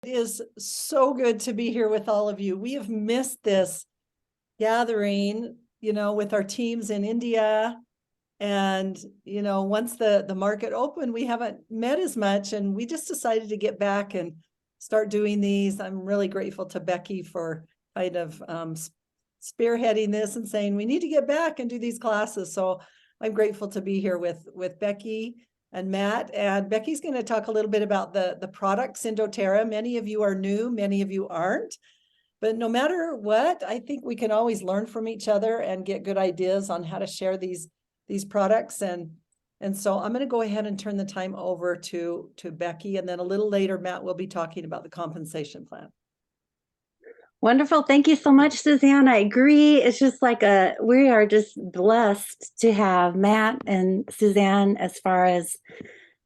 It is so good to be here with all of you. We have missed this gathering, with our teams in India. And, once the market opened, we haven't met as much, and we just decided to get back and start doing these. I'm really grateful to Becky for kind of spearheading this and saying we need to get back and do these classes. So I'm grateful to be here with Becky and Matt. And Becky's going to talk a little bit about the products in doTERRA. Many of you are new, many of you aren't. But no matter what, I think we can always learn from each other and get good ideas on how to share these products. And so I'm going to go ahead and turn the time over to Becky. And then a little later, Matt will be talking about the compensation plan. Wonderful. Thank you so much, Suzanne. I agree. It's just like we are just blessed to have Matt and Suzanne as far as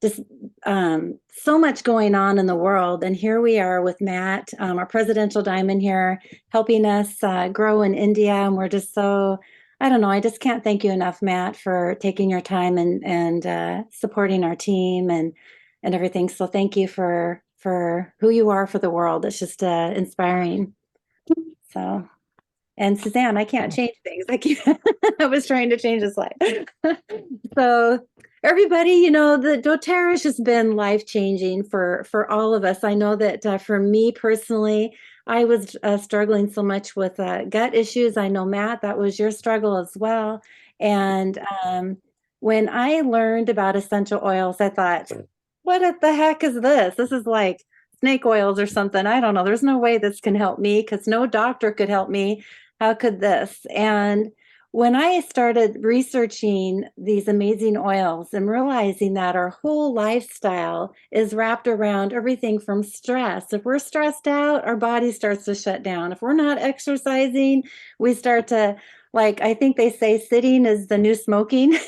just so much going on in the world. And here we are with Matt, our presidential diamond here, helping us grow in India. And we're just so, I don't know, I just can't thank you enough, Matt, for taking your time and supporting our team and everything. So thank you for who you are for the world. It's just inspiring. So, and Suzanne, I can't change things. I was trying to change the slide. So everybody, the doTERRA has just been life-changing for all of us. I know that for me personally, I was struggling so much with gut issues. I know, Matt, that was your struggle as well. And when I learned about essential oils, I thought, what the heck is this? This is like snake oils or something. I don't know. There's no way this can help me because no doctor could help me. How could this? And when I started researching these amazing oils and realizing that our whole lifestyle is wrapped around everything from stress. If we're stressed out, our body starts to shut down. If we're not exercising, we start to, like, I think they say sitting is the new smoking.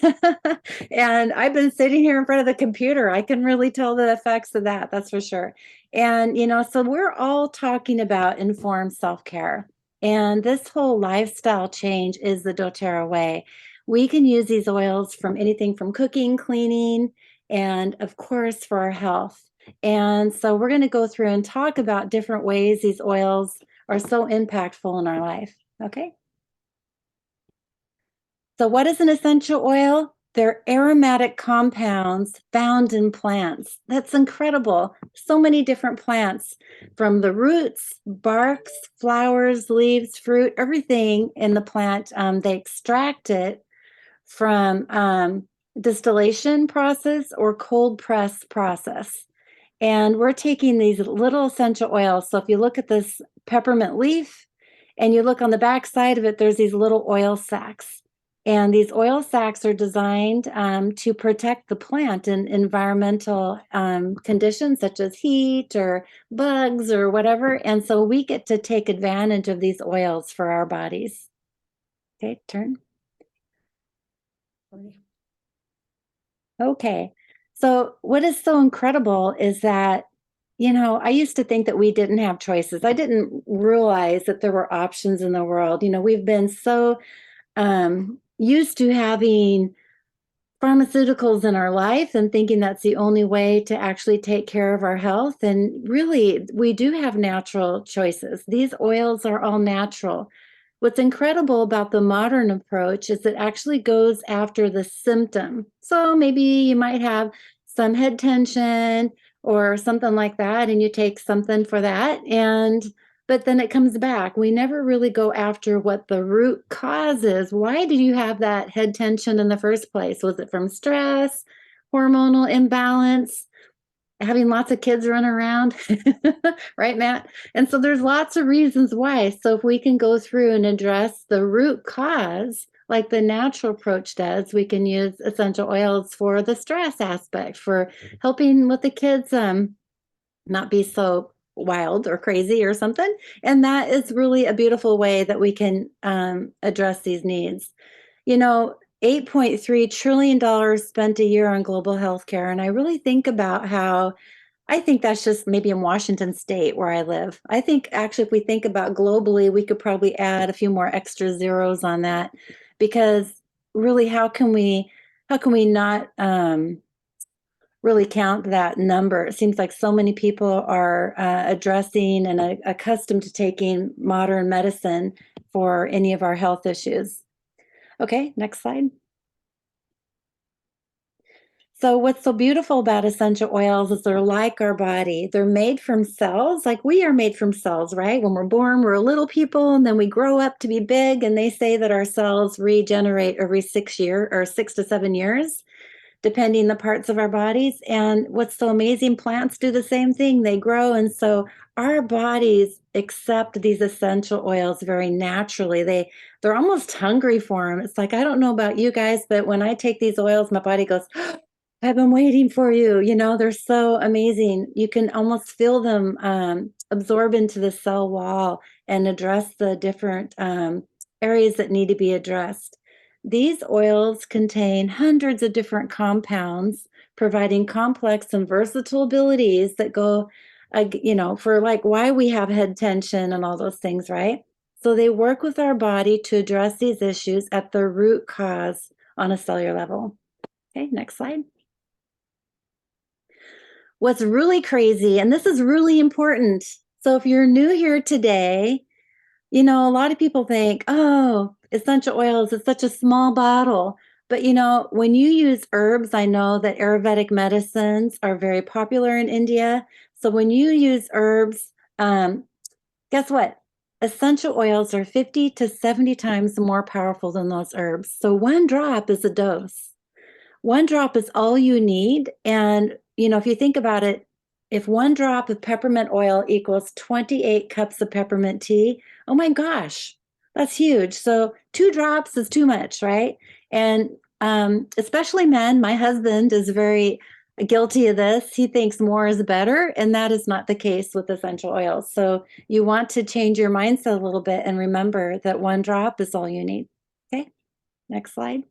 And I've been sitting here in front of the computer. I can really tell the effects of that, that's for sure. And, so we're all talking about informed self-care. And this whole lifestyle change is the doTERRA way. We can use these oils from anything from cooking, cleaning, and of course for our health. And so we're going to go through and talk about different ways these oils are so impactful in our life. Okay. So what is an essential oil? They're aromatic compounds found in plants. That's incredible. So many different plants, from the roots, barks, flowers, leaves, fruit, everything in the plant. They extract it from distillation process or cold press process. And we're taking these little essential oils. So if you look at this peppermint leaf and you look on the back side of it, there's these little oil sacs. And these oil sacs are designed to protect the plant in environmental conditions such as heat or bugs or whatever. And so we get to take advantage of these oils for our bodies. Okay, turn. Okay, so what is so incredible is that, I used to think that we didn't have choices. I didn't realize that there were options in the world. We've been so used to having pharmaceuticals in our life and thinking that's the only way to actually take care of our health. And really, we do have natural choices. These oils are all natural. What's incredible about the modern approach is it actually goes after the symptom. So maybe you might have some head tension or something like that, and you take something for that, but then it comes back. We never really go after what the root cause is. Why did you have that head tension in the first place? Was it from stress, hormonal imbalance, having lots of kids run around? Right, Matt? And so there's lots of reasons why. So if we can go through and address the root cause, like the natural approach does, we can use essential oils for the stress aspect, for helping with the kids not be so wild or crazy or something. And that is really a beautiful way that we can address these needs. $8.3 trillion spent a year on global healthcare. And I really think about how I think that's just maybe in Washington State where I live. I think actually if we think about globally, we could probably add a few more extra zeros on that, because really how can we not really count that number. It seems like so many people are addressing and accustomed to taking modern medicine for any of our health issues. Okay, next slide. So what's so beautiful about essential oils is they're like our body. They're made from cells, like we are made from cells, right? When we're born, we're little people, and then we grow up to be big, and they say that our cells regenerate every 6 years or 6 to 7 years, depending the parts of our bodies. And what's so amazing, plants do the same thing. They grow. And so our bodies accept these essential oils very naturally. They're almost hungry for them. It's like, I don't know about you guys, but when I take these oils, my body goes, I've been waiting for you. You know, they're so amazing. You can almost feel them absorb into the cell wall and address the different areas that need to be addressed. These oils contain hundreds of different compounds, providing complex and versatile abilities that go, for like why we have head tension and all those things, right? So they work with our body to address these issues at the root cause on a cellular level. Okay, next slide. What's really crazy, and this is really important. So if you're new here today, a lot of people think, oh, essential oils is such a small bottle. But when you use herbs, I know that Ayurvedic medicines are very popular in India. So when you use herbs, guess what? Essential oils are 50 to 70 times more powerful than those herbs. So one drop is a dose. One drop is all you need. And, if you think about it, if one drop of peppermint oil equals 28 cups of peppermint tea, oh my gosh, that's huge. So 2 drops is too much, right? And especially men, my husband is very guilty of this. He thinks more is better, and that is not the case with essential oils. So you want to change your mindset a little bit and remember that one drop is all you need. Okay, next slide.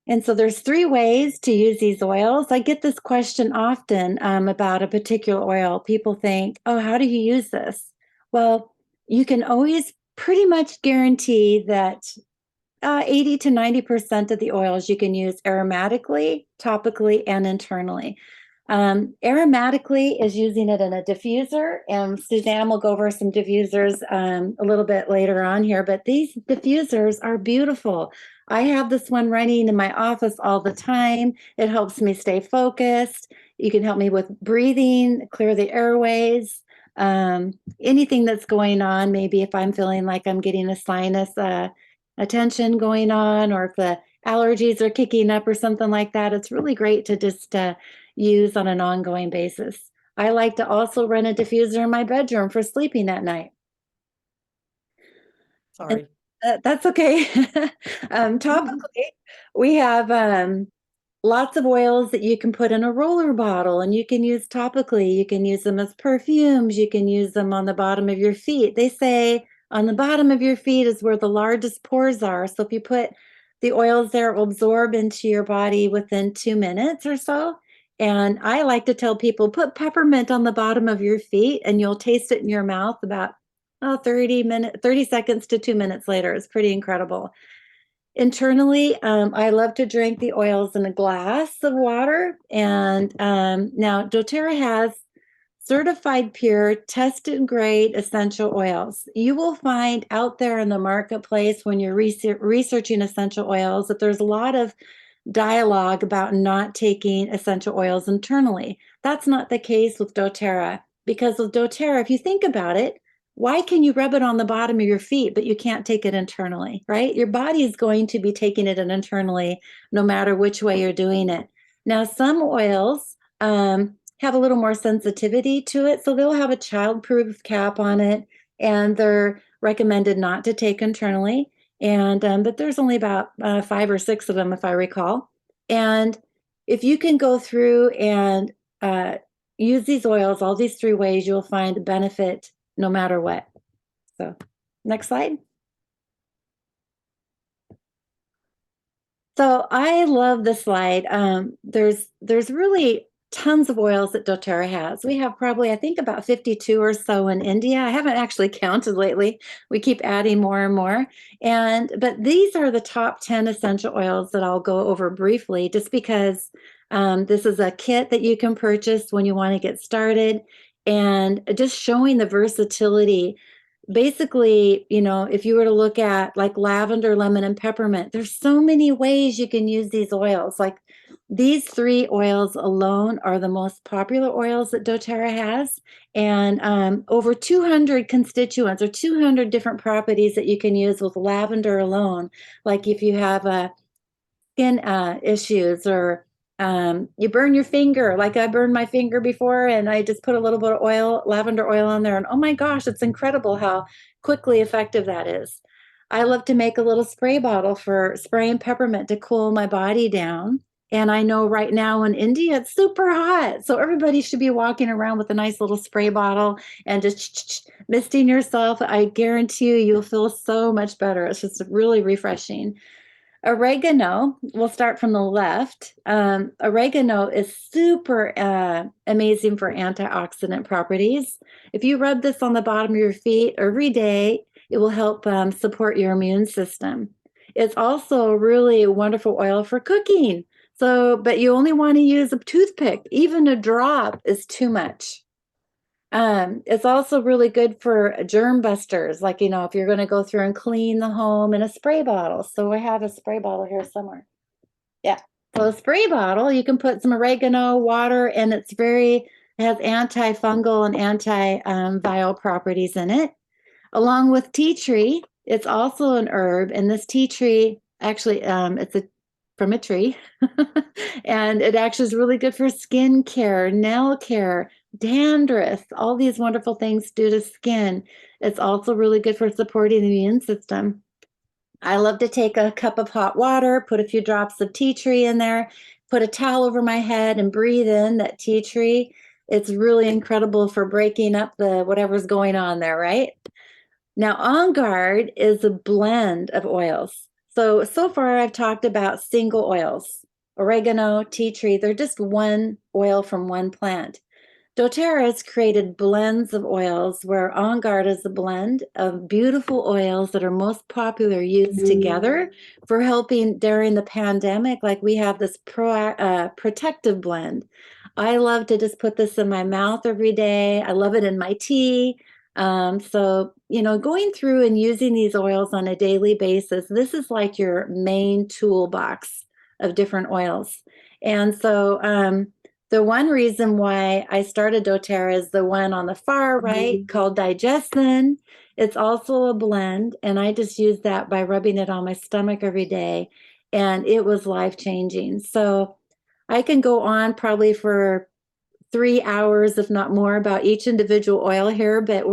And so there's 3 ways to use these oils. I get this question often about a particular oil. People think, oh, how do you use this? Well, you can always pretty much guarantee that 80 to 90% of the oils you can use aromatically, topically, and internally. Aromatically is using it in a diffuser, and Suzanne will go over some diffusers a little bit later on here, but these diffusers are beautiful. I have this one running in my office all the time. It helps me stay focused. You can help me with breathing, clear the airways, anything that's going on. Maybe if I'm feeling like I'm getting a sinus attention going on, or if the allergies are kicking up or something like that, it's really great to just use on an ongoing basis. I like to also run a diffuser in my bedroom for sleeping at night. Sorry. That's okay. Topically, we have lots of oils that you can put in a roller bottle, and you can use topically. You can use them as perfumes. You can use them on the bottom of your feet. They say on the bottom of your feet is where the largest pores are. So if you put the oils there, it will absorb into your body within 2 minutes or so. And I like to tell people, put peppermint on the bottom of your feet, and you'll taste it in your mouth about 30 seconds to 2 minutes later. It's pretty incredible. Internally, I love to drink the oils in a glass of water. And now doTERRA has certified pure, tested grade essential oils. You will find out there in the marketplace when you're researching essential oils that there's a lot of dialogue about not taking essential oils internally. That's not the case with doTERRA, because with doTERRA, if you think about it, why can you rub it on the bottom of your feet, but you can't take it internally, right? Your body is going to be taking it in internally no matter which way you're doing it. Now, some oils have a little more sensitivity to it, so they'll have a child-proof cap on it, and they're recommended not to take internally. And but there's only about 5 or 6 of them, if I recall. And if you can go through and use these oils, all these 3 ways, you'll find benefit no matter what. So next slide. So I love this slide. There's really tons of oils that doTERRA has. We have probably, I think, about 52 or so in India. I haven't actually counted lately. We keep adding more and more. But these are the top 10 essential oils that I'll go over briefly, just because this is a kit that you can purchase when you want to get started, and just showing the versatility. Basically, if you were to look at like lavender, lemon, and peppermint, there's so many ways you can use these oils. Like these three oils alone are the most popular oils that doTERRA has, and over 200 constituents or 200 different properties that you can use with lavender alone. Like if you have skin issues, or you burn your finger, like I burned my finger before, and I just put a little bit of oil, lavender oil on there, and oh my gosh, it's incredible how quickly effective that is. I love to make a little spray bottle for spraying peppermint to cool my body down. And I know right now in India, it's super hot. So everybody should be walking around with a nice little spray bottle and just misting yourself. I guarantee you, you'll feel so much better. It's just really refreshing. Oregano, we'll start from the left. Oregano is super amazing for antioxidant properties. If you rub this on the bottom of your feet every day, it will help support your immune system. It's also really a wonderful oil for cooking. But you only want to use a toothpick. Even a drop is too much. It's also really good for germ busters, like, if you're going to go through and clean the home in a spray bottle. So I have a spray bottle here somewhere. Yeah. So a spray bottle, you can put some oregano, water, and it has antifungal and antiviral properties in it. Along with tea tree, it's also an herb, and this tea tree, actually, from a tree, and it actually is really good for skin care, nail care, dandruff, all these wonderful things due to skin. It's also really good for supporting the immune system. I love to take a cup of hot water, put a few drops of tea tree in there, put a towel over my head, and breathe in that tea tree. It's really incredible for breaking up the whatever's going on there, right? Now, On Guard is a blend of oils. So far I've talked about single oils. Oregano, tea tree, they're just one oil from one plant. doTERRA has created blends of oils where On Guard is a blend of beautiful oils that are most popular used together for helping during the pandemic. Like we have this protective blend. I love to just put this in my mouth every day. I love it in my tea. Going through and using these oils on a daily basis, this is like your main toolbox of different oils. And so, the one reason why I started doTERRA is the one on the far right called Digestin. It's also a blend, and I just use that by rubbing it on my stomach every day, and it was life-changing. So I can go on probably for 3 hours, if not more, about each individual oil here, but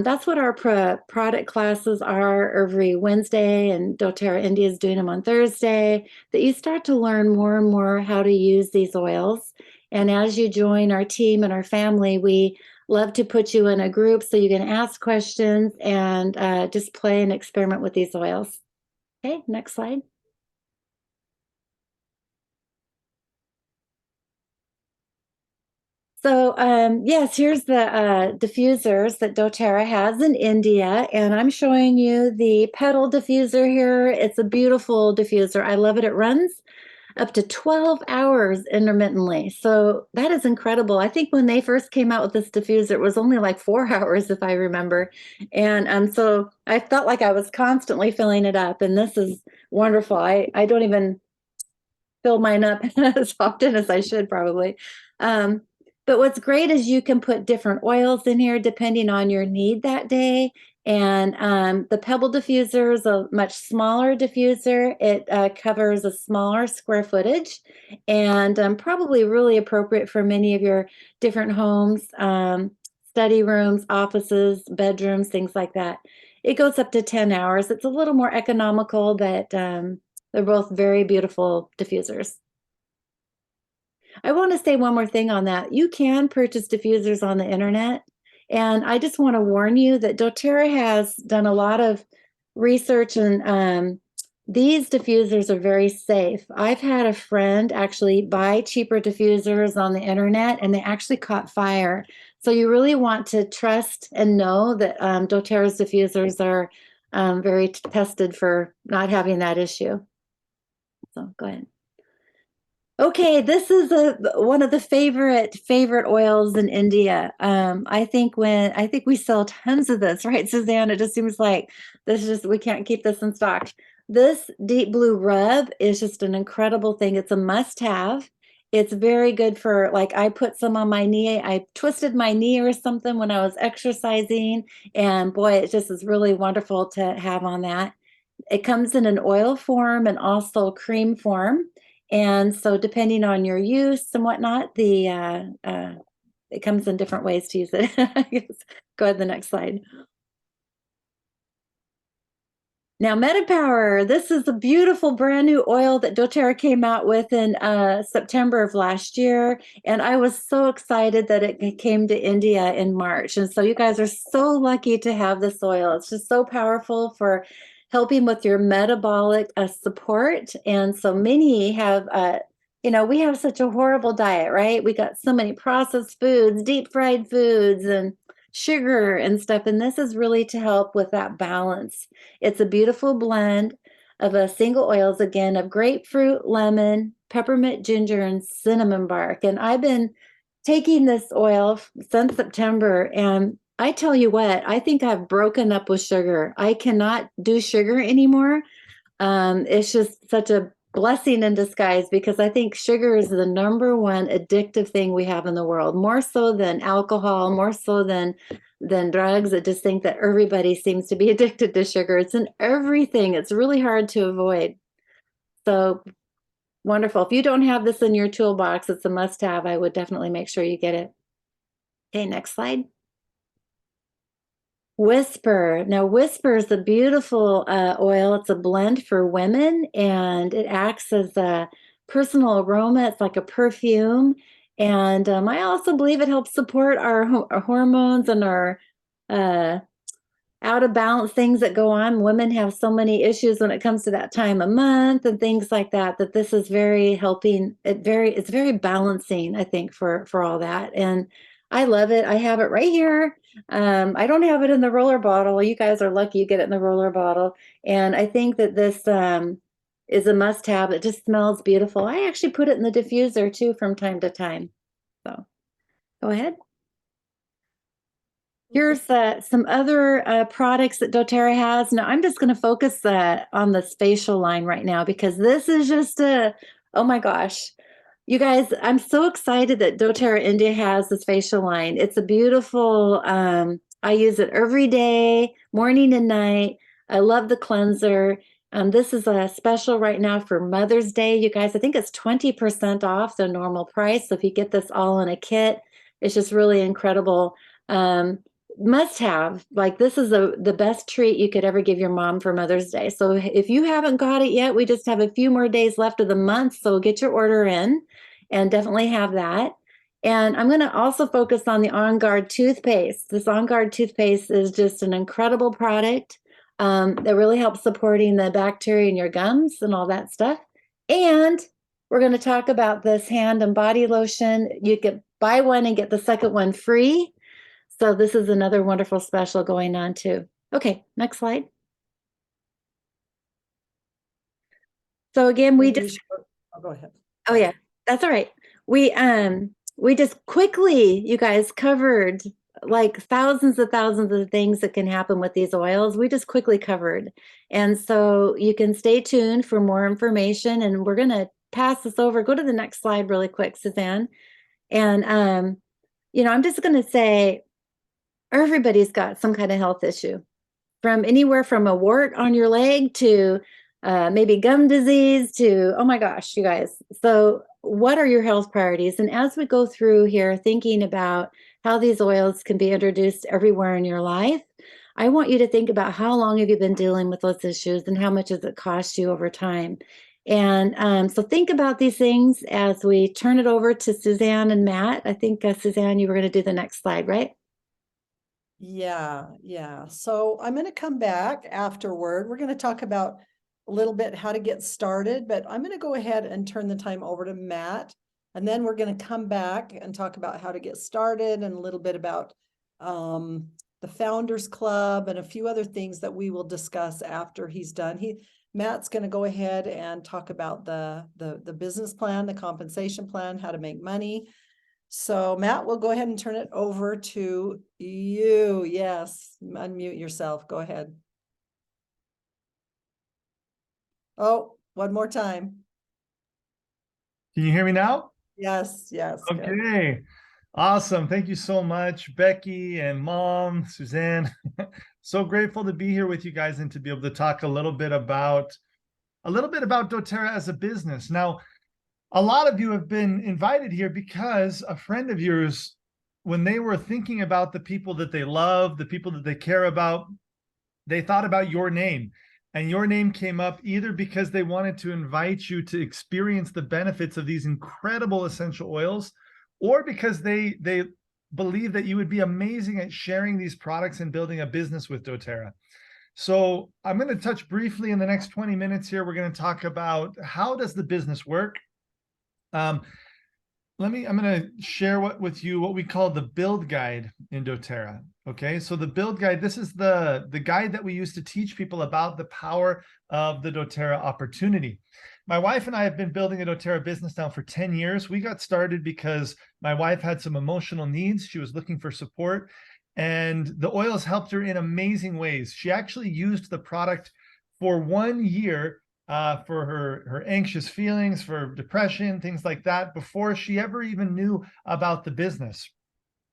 that's what our product classes are every Wednesday, and doTERRA India is doing them on Thursday, that you start to learn more and more how to use these oils. And as you join our team and our family, we love to put you in a group so you can ask questions and just play and experiment with these oils. Okay, next slide. So yes, here's the diffusers that doTERRA has in India, and I'm showing you the petal diffuser here. It's a beautiful diffuser. I love it. It runs up to 12 hours intermittently. So that is incredible. I think when they first came out with this diffuser, it was only like 4 hours, if I remember. And so I felt like I was constantly filling it up, and this is wonderful. I don't even fill mine up as often as I should probably. But what's great is you can put different oils in here depending on your need that day. And the Pebble diffuser is a much smaller diffuser. It covers a smaller square footage, and probably really appropriate for many of your different homes, study rooms, offices, bedrooms, things like that. It goes up to 10 hours. It's a little more economical, but they're both very beautiful diffusers. I want to say one more thing on that. You can purchase diffusers on the internet. And I just want to warn you that doTERRA has done a lot of research and these diffusers are very safe. I've had a friend actually buy cheaper diffusers on the internet and they actually caught fire. So you really want to trust and know that doTERRA's diffusers are very tested for not having that issue. So go ahead. Okay, this is one of the favorite oils in India. I think we sell tons of this, right, Suzanne? It just seems like we can't keep this in stock. This deep blue rub is just an incredible thing. It's a must-have. It's very good for, like, I put some on my knee. I twisted my knee or something when I was exercising, and boy, it just is really wonderful to have on that. It comes in an oil form and also cream form. And so depending on your use and whatnot, it comes in different ways to use it. Go ahead to the next slide. Now, MetaPower, this is a beautiful brand new oil that doTERRA came out with in September of last year. And I was so excited that it came to India in March. And so you guys are so lucky to have this oil. It's just so powerful for helping with your metabolic support. And so many have, we have such a horrible diet, right? We got so many processed foods, deep fried foods, and sugar and stuff. And this is really to help with that balance. It's a beautiful blend of a single oils, again, of grapefruit, lemon, peppermint, ginger, and cinnamon bark. And I've been taking this oil since September, and I tell you what, I think I've broken up with sugar. I cannot do sugar anymore. It's just such a blessing in disguise because I think sugar is the number one addictive thing we have in the world, more so than alcohol, more so than drugs. I just think that everybody seems to be addicted to sugar. It's in everything. It's really hard to avoid. So wonderful. If you don't have this in your toolbox, it's a must-have. I would definitely make sure you get it. Okay, next slide. Whisper. Now, Whisper is a beautiful oil. It's a blend for women, and it acts as a personal aroma. It's like a perfume. And I also believe it helps support our hormones and our uh, out of balance things that go on. Women have so many issues when it comes to that time of month and things like that, that this is very helping. It's very balancing, I think, for all that. And I love it. I have it right here. I don't have it in the roller bottle. You guys are lucky you get it in the roller bottle. And I think that this is a must have. It just smells beautiful. I actually put it in the diffuser too from time to time. So go ahead. Here's some other products that doTERRA has. Now, I'm just going to focus on the facial line right now because this is just oh my gosh. You guys, I'm so excited that doTERRA India has this facial line. It's a beautiful, I use it every day, morning and night. I love the cleanser. This is a special right now for Mother's Day. You guys, I think it's 20% off the normal price. So if you get this all in a kit, it's just really incredible. Must have, like, this is the best treat you could ever give your mom for Mother's Day. So if you haven't got it yet, we just have a few more days left of the month. So get your order in and definitely have that. And I'm going to also focus on the On Guard toothpaste. This On Guard toothpaste is just an incredible product that really helps supporting the bacteria in your gums and all that stuff. And we're going to talk about this hand and body lotion. You can buy one and get the second one free. So this is another wonderful special going on too. Okay, next slide. So again, we just go ahead. Oh yeah, that's all right. We just quickly, you guys, covered like thousands of things that can happen with these oils. We just quickly covered. And so you can stay tuned for more information, and we're gonna pass this over. Go to the next slide really quick, Suzanne. And I'm just gonna say everybody's got some kind of health issue, from anywhere from a wart on your leg to maybe gum disease to, oh my gosh, you guys. So what are your health priorities? And as we go through here, thinking about how these oils can be introduced everywhere in your life, I want you to think about how long have you been dealing with those issues and how much does it cost you over time? And so think about these things as we turn it over to Suzanne and Matt. I think, Suzanne, you were going to do the next slide, right? Yeah. So I'm going to come back afterward. We're going to talk about a little bit how to get started, but I'm going to go ahead and turn the time over to Matt. And then we're going to come back and talk about how to get started and a little bit about the Founders Club and a few other things that we will discuss after he's done. Matt's going to go ahead and talk about the business plan, the compensation plan, how to make money. So Matt, we'll go ahead and turn it over to you. Yes, unmute yourself. Go ahead. Oh, one more time. Can you hear me now? Yes, yes. Okay. Good. Awesome. Thank you so much, Becky and Mom, Suzanne. So grateful to be here with you guys and to be able to talk a little bit about doTERRA as a business. Now, a lot of you have been invited here because a friend of yours, when they were thinking about the people that they love, the people that they care about, they thought about your name. And your name came up either because they wanted to invite you to experience the benefits of these incredible essential oils, or because they believe that you would be amazing at sharing these products and building a business with doTERRA. So I'm going to touch briefly in the next 20 minutes here. We're going to talk about how does the business work. I'm going to share with you what we call the build guide in doTERRA. Okay, so the build guide, this is the guide that we use to teach people about the power of the doTERRA opportunity. My wife and I have been building a doTERRA business now for 10 years. We got started because my wife had some emotional needs. She was looking for support, and the oils helped her in amazing ways. She actually used the product for 1 year for her anxious feelings, for depression, things like that, before she ever even knew about the business.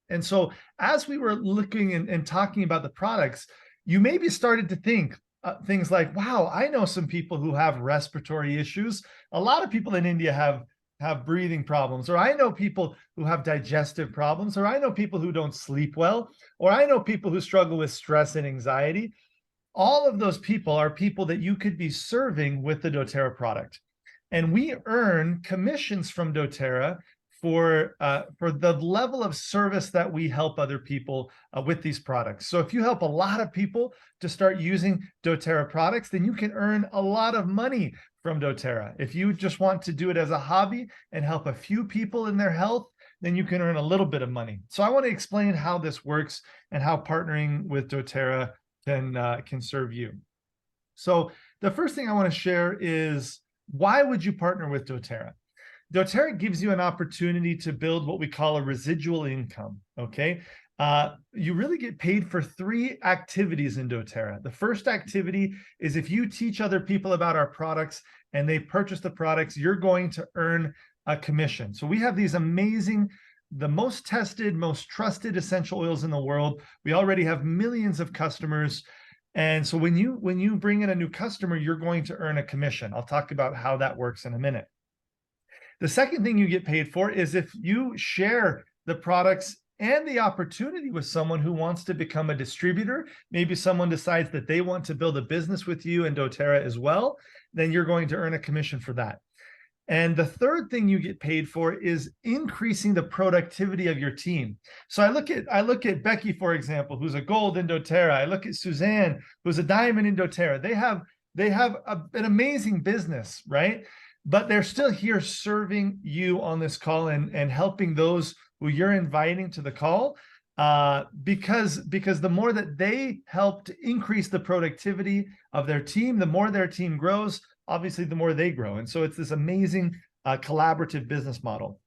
And so as we were looking and talking about the products, you maybe started to think things like, wow, I know some people who have respiratory issues. A lot of people in India have breathing problems, or I know people who have digestive problems, or I know people who don't sleep well, or I know people who struggle with stress and anxiety. All of those people are people that you could be serving with the doTERRA product. And we earn commissions from doTERRA for the level of service that we help other people with these products. So if you help a lot of people to start using doTERRA products, then you can earn a lot of money from doTERRA. If you just want to do it as a hobby and help a few people in their health, then you can earn a little bit of money. So I want to explain how this works and how partnering with doTERRA can serve you. So the first thing I want to share is, why would you partner with doTERRA? doTERRA gives you an opportunity to build what we call a residual income, okay? You really get paid for 3 activities in doTERRA. The first activity is if you teach other people about our products and they purchase the products, you're going to earn a commission. So we have these amazing, the most tested, most trusted essential oils in the world. We already have millions of customers. And so when you bring in a new customer, you're going to earn a commission. I'll talk about how that works in a minute. The second thing you get paid for is if you share the products and the opportunity with someone who wants to become a distributor. Maybe someone decides that they want to build a business with you and doTERRA as well, then you're going to earn a commission for that. And the third thing you get paid for is increasing the productivity of your team. So I look at Becky, for example, who's a gold in doTERRA. I look at Suzanne, who's a diamond in doTERRA. They have an amazing business, right? But they're still here serving you on this call and helping those who you're inviting to the call, because the more that they help to increase the productivity of their team, the more their team grows, obviously the more they grow. And so it's this amazing collaborative business model.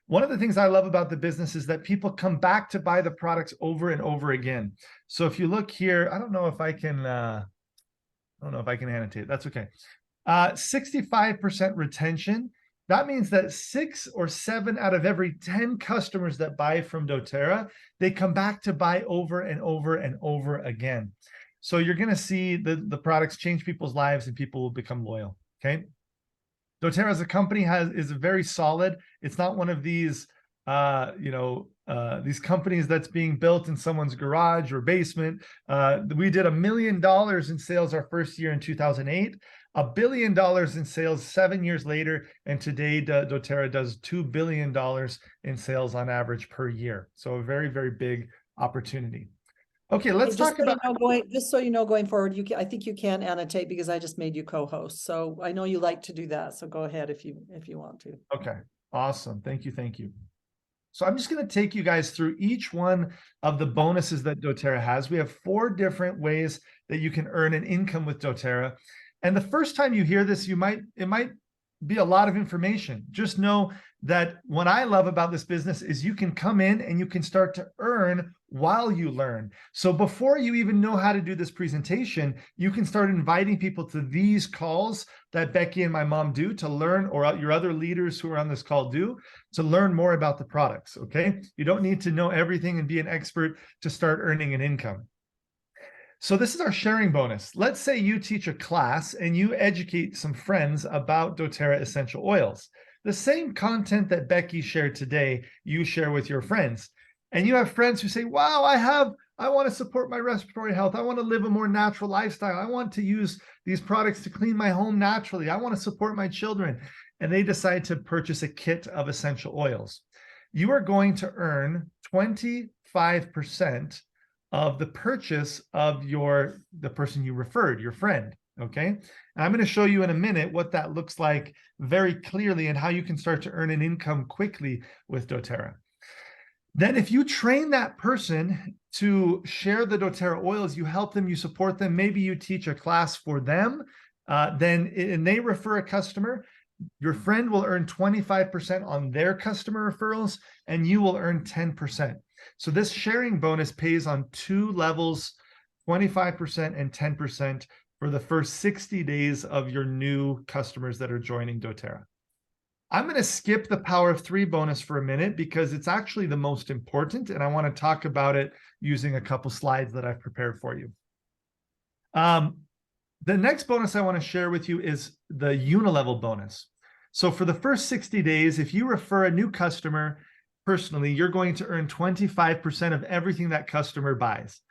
One of the things I love about the business is that people come back to buy the products over and over again. So if you look here, I don't know if I can annotate. That's okay. 65% retention. That means that 6 or 7 out of every 10 customers that buy from doTERRA, they come back to buy over and over and over again. So you're going to see the products change people's lives and people will become loyal. Okay. doTERRA as a company is very solid. It's not one of these, these companies that's being built in someone's garage or basement. We did $1 million in sales our first year in 2008, $1 billion in sales 7 years later, and today doTERRA does $2 billion in sales on average per year. So a very, very big opportunity. Okay, let's Just talk so you about. know, just so you know, going forward, I think you can annotate because I just made you co-host. So I know you like to do that. So go ahead if you want to. Okay, awesome. Thank you. Thank you. So I'm just going to take you guys through each one of the bonuses that doTERRA has. We have 4 different ways that you can earn an income with doTERRA. And the first time you hear this, it might be a lot of information. Just know that what I love about this business is you can come in and you can start to earn while you learn. So before you even know how to do this presentation, you can start inviting people to these calls that Becky and my mom do to learn, or your other leaders who are on this call do, to learn more about the products, okay? You don't need to know everything and be an expert to start earning an income. So this is our sharing bonus. Let's say you teach a class and you educate some friends about doTERRA essential oils. The same content that Becky shared today, you share with your friends. And you have friends who say, wow, I want to support my respiratory health. I want to live a more natural lifestyle. I want to use these products to clean my home naturally. I want to support my children. And they decide to purchase a kit of essential oils. You are going to earn 25% of the purchase of the person you referred, your friend, okay? And I'm going to show you in a minute what that looks like very clearly and how you can start to earn an income quickly with doTERRA. Then if you train that person to share the doTERRA oils, you help them, you support them, maybe you teach a class for them, and they refer a customer, your friend will earn 25% on their customer referrals, and you will earn 10%. So this sharing bonus pays on 2 levels, 25% and 10% for the first 60 days of your new customers that are joining doTERRA. I'm going to skip the Power of 3 bonus for a minute because it's actually the most important, and I want to talk about it using a couple slides that I've prepared for you. The next bonus I want to share with you is the unilevel bonus. So for the first 60 days, if you refer a new customer personally, you're going to earn 25% of everything that customer buys.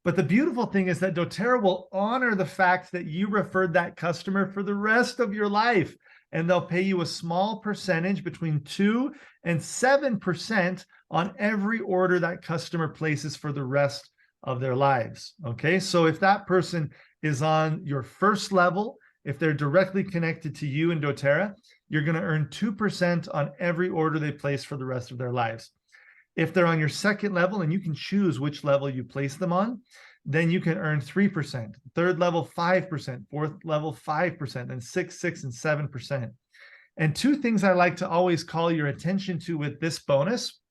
But the beautiful thing is that doTERRA will honor the fact that you referred that customer for the rest of your life, and they'll pay you a small percentage between 2 and 7% on every order that customer places for the rest of their lives. Okay, so if that person is on your first level, if they're directly connected to you in doTERRA, you're going to earn 2% on every order they place for the rest of their lives. If they're on your second level, and you can choose which level you place them on, then you can earn 3%, third level 5%, fourth level 5%, then 6, and 7%. And 2 things I like to always call your attention to with this bonus.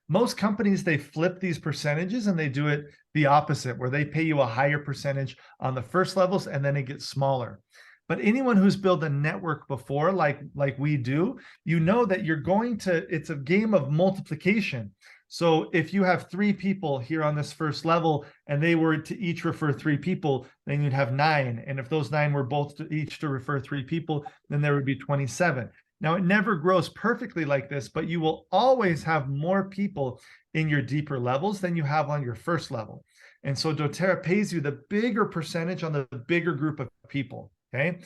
Most companies, they flip these percentages and they do it the opposite, where they pay you a higher percentage on the first levels and then it gets smaller. But anyone who's built a network before, like we do, you know that it's a game of multiplication. So if you have 3 people here on this first level and they were to each refer 3 people, then you'd have 9. And if those 9 were both each to refer 3 people, then there would be 27. Now, it never grows perfectly like this, but you will always have more people in your deeper levels than you have on your first level. And so doTERRA pays you the bigger percentage on the bigger group of people, okay?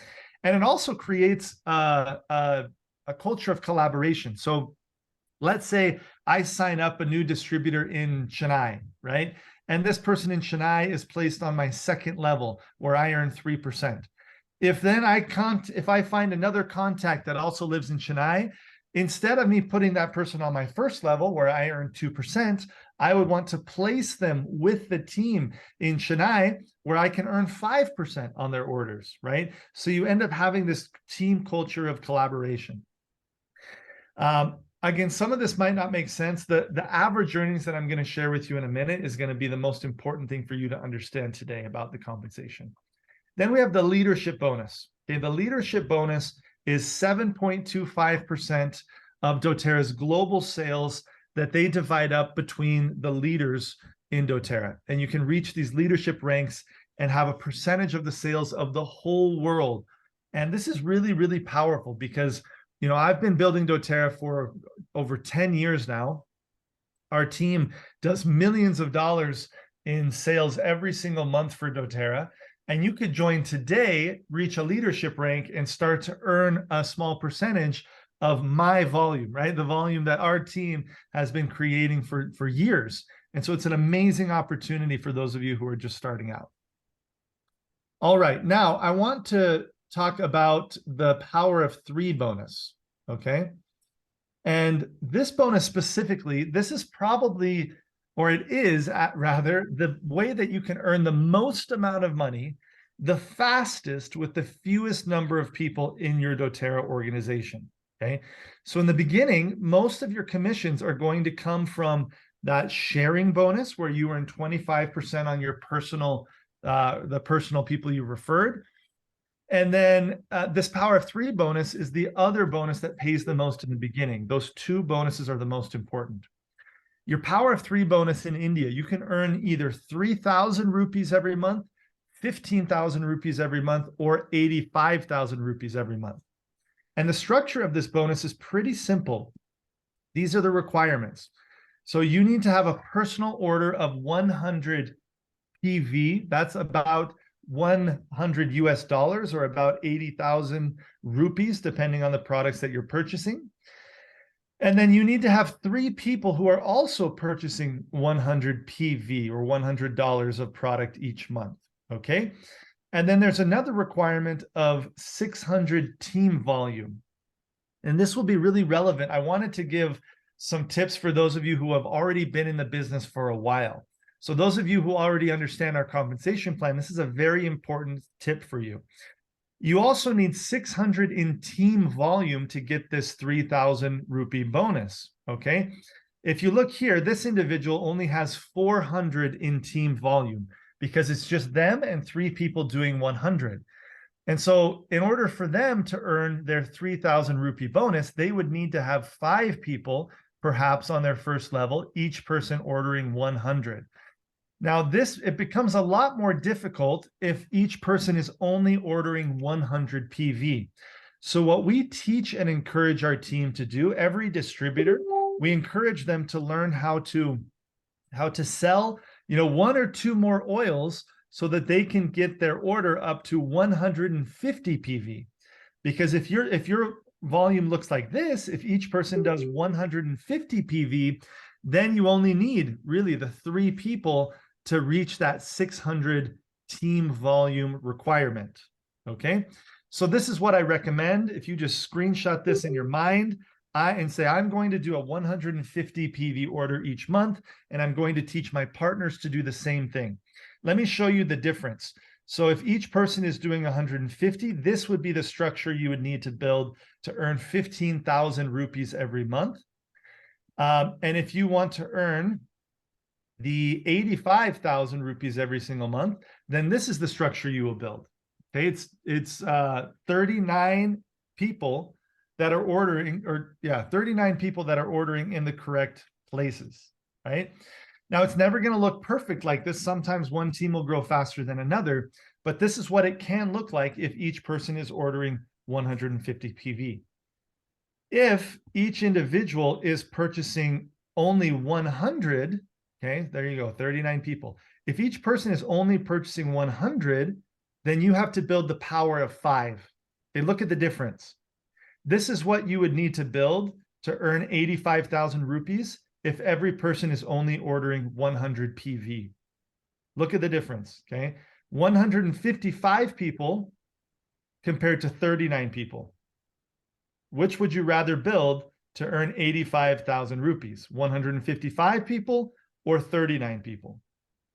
And it also creates a culture of collaboration. So let's say I sign up a new distributor in Chennai, right? And this person in Chennai is placed on my second level where I earn 3%. If I find another contact that also lives in Chennai, instead of me putting that person on my first level where I earn 2%, I would want to place them with the team in Chennai where I can earn 5% on their orders, right? So you end up having this team culture of collaboration. Again, some of this might not make sense. The average earnings that I'm going to share with you in a minute is going to be the most important thing for you to understand today about the compensation. Then we have the leadership bonus. Okay, the leadership bonus is 7.25% of doTERRA's global sales that they divide up between the leaders in doTERRA. And you can reach these leadership ranks and have a percentage of the sales of the whole world. And this is really, really powerful because, you know, I've been building doTERRA for over 10 years now. Our team does millions of dollars in sales every single month for doTERRA. And you could join today, reach a leadership rank, and start to earn a small percentage of my volume, right? The volume that our team has been creating for years. And so it's an amazing opportunity for those of you who are just starting out. All right, now I want to talk about the Power of 3 bonus, okay? And this bonus specifically, this is probably, or it is rather, the way that you can earn the most amount of money the fastest with the fewest number of people in your doTERRA organization, okay? So in the beginning, most of your commissions are going to come from that sharing bonus where you earn 25% on your personal, the personal people you referred. And then this Power of 3 bonus is the other bonus that pays the most in the beginning. Those 2 bonuses are the most important. Your Power of 3 bonus in India, you can earn either 3,000 rupees every month, 15,000 rupees every month, or 85,000 rupees every month. And the structure of this bonus is pretty simple. These are the requirements. So you need to have a personal order of 100 PV. That's about 100 US dollars or about 80,000 rupees, depending on the products that you're purchasing. And then you need to have 3 people who are also purchasing 100 PV or $100 of product each month. Okay. And then there's another requirement of 600 team volume. And this will be really relevant. I wanted to give some tips for those of you who have already been in the business for a while. So those of you who already understand our compensation plan, this is a very important tip for you. You also need 600 in team volume to get this 3,000 rupee bonus, okay? If you look here, this individual only has 400 in team volume because it's just them and 3 people doing 100. And so in order for them to earn their 3,000 rupee bonus, they would need to have 5 people, perhaps on their first level, each person ordering 100. Now it becomes a lot more difficult if each person is only ordering 100 PV. So what we teach and encourage our team to do, every distributor, we encourage them to learn how to sell, 1 or 2 more oils so that they can get their order up to 150 PV. Because if your volume looks like this, if each person does 150 PV, then you only need really the 3 people to reach that 600 team volume requirement, okay? So this is what I recommend. If you just screenshot this in your mind and say, I'm going to do a 150 PV order each month, and I'm going to teach my partners to do the same thing. Let me show you the difference. So if each person is doing 150, this would be the structure you would need to build to earn 15,000 rupees every month. And if you want to earn the 85,000 rupees every single month, then this is the structure you will build. Okay, it's 39 people that are ordering, 39 people that are ordering in the correct places, right? Now, it's never going to look perfect like this. Sometimes one team will grow faster than another, but this is what it can look like if each person is ordering 150 PV. If each individual is purchasing only 100, okay, there you go, 39 people. If each person is only purchasing 100, then you have to build the power of 5. Okay, look at the difference. This is what you would need to build to earn 85,000 rupees if every person is only ordering 100 PV. Look at the difference, okay? 155 people compared to 39 people. Which would you rather build to earn 85,000 rupees? 155 people or 39 people?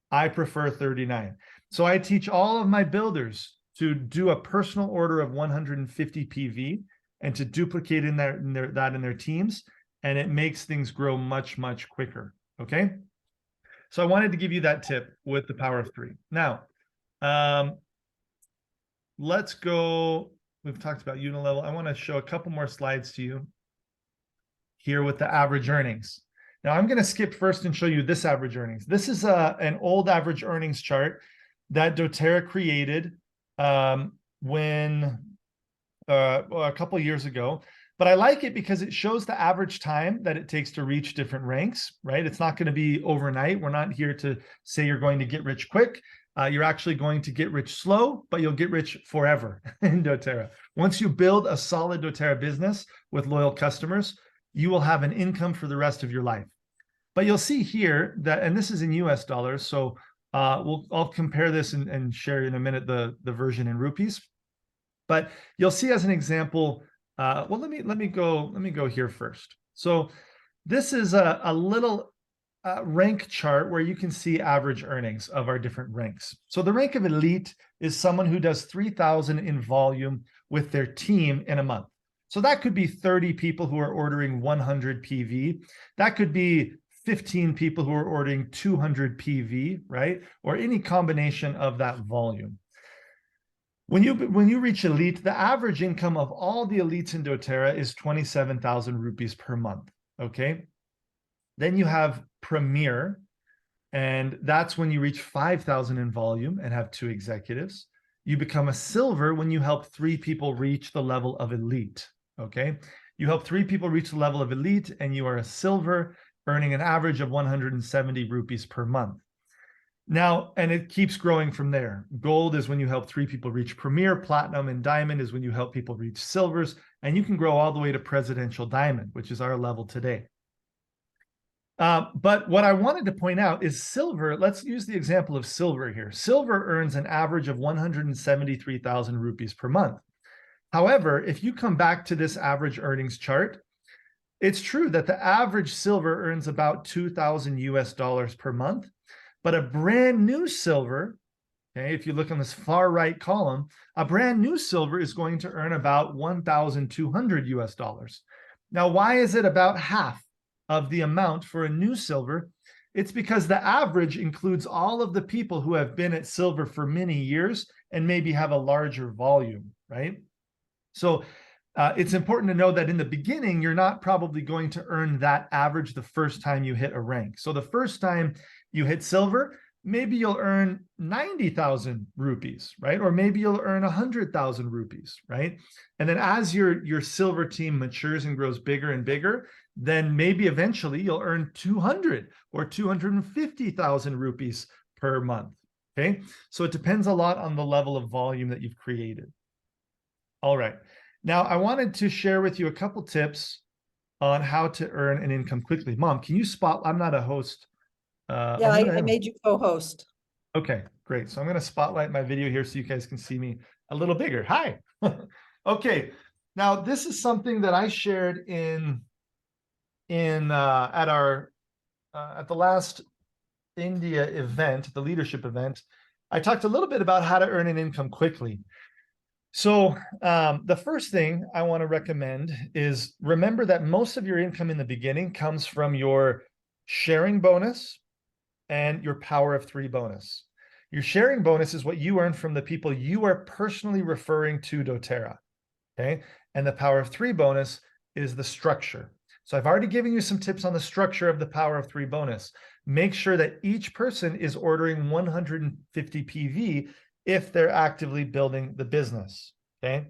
I prefer 39. So I teach all of my builders to do a personal order of 150 PV and to duplicate that in their teams, and it makes things grow much, much quicker, okay? So I wanted to give you that tip with the power of 3. Now, let's go. We've talked about Unilevel. I want to show a couple more slides to you here with the average earnings. Now I'm going to skip first and show you this average earnings. This is an old average earnings chart that doTERRA created when a couple of years ago. But I like it because it shows the average time that it takes to reach different ranks, right? It's not going to be overnight. We're not here to say you're going to get rich quick. You're actually going to get rich slow, but you'll get rich forever in doTERRA. Once you build a solid doTERRA business with loyal customers, you will have an income for the rest of your life. But you'll see here that, and this is in US dollars, so I'll compare this and share in a minute the version in rupees. But you'll see as an example, well, let me go here first. So this is a little rank chart where you can see average earnings of our different ranks. So the rank of elite is someone who does 3,000 in volume with their team in a month. So that could be 30 people who are ordering 100 PV. That could be 15 people who are ordering 200 PV, right? Or any combination of that volume. When you reach elite, the average income of all the elites in doTERRA is 27,000 rupees per month, okay? Then you have Premier, and that's when you reach 5,000 in volume and have 2 executives. You become a silver when you help 3 people reach the level of elite, okay? You help 3 people reach the level of elite and you are a silver, earning an average of 170 rupees per month. Now, and it keeps growing from there. Gold is when you help 3 people reach Premier, Platinum, and Diamond is when you help people reach silvers, and you can grow all the way to Presidential Diamond, which is our level today. But what I wanted to point out is silver. Let's use the example of silver here. Silver earns an average of 173,000 rupees per month. However, if you come back to this average earnings chart, it's true that the average silver earns about 2,000 US dollars per month, but a brand new silver, okay, if you look on this far right column, a brand new silver is going to earn about 1,200 US dollars. Now, why is it about half of the amount for a new silver? It's because the average includes all of the people who have been at silver for many years and maybe have a larger volume, right? So it's important to know that in the beginning, you're not probably going to earn that average the first time you hit a rank. So the first time you hit silver, maybe you'll earn 90,000 rupees, right? Or maybe you'll earn 100,000 rupees, right? And then as your silver team matures and grows bigger and bigger, then maybe eventually you'll earn 200 or 250,000 rupees per month, okay? So it depends a lot on the level of volume that you've created. All right. Now, I wanted to share with you a couple tips on how to earn an income quickly. Mom, can you spot? I'm not a host. Yeah, I made you co-host. Okay, great. So I'm going to spotlight my video here so you guys can see me a little bigger. Hi. Okay. Now, this is something that I shared at the last India event, the leadership event. I talked a little bit about how to earn an income quickly. So the first thing I want to recommend is remember that most of your income in the beginning comes from your sharing bonus and your power of 3 bonus. Your sharing bonus is what you earn from the people you are personally referring to doTERRA, okay? And the power of 3 bonus is the structure. So I've already given you some tips on the structure of the power of 3 bonus. Make sure that each person is ordering 150 PV if they're actively building the business, okay?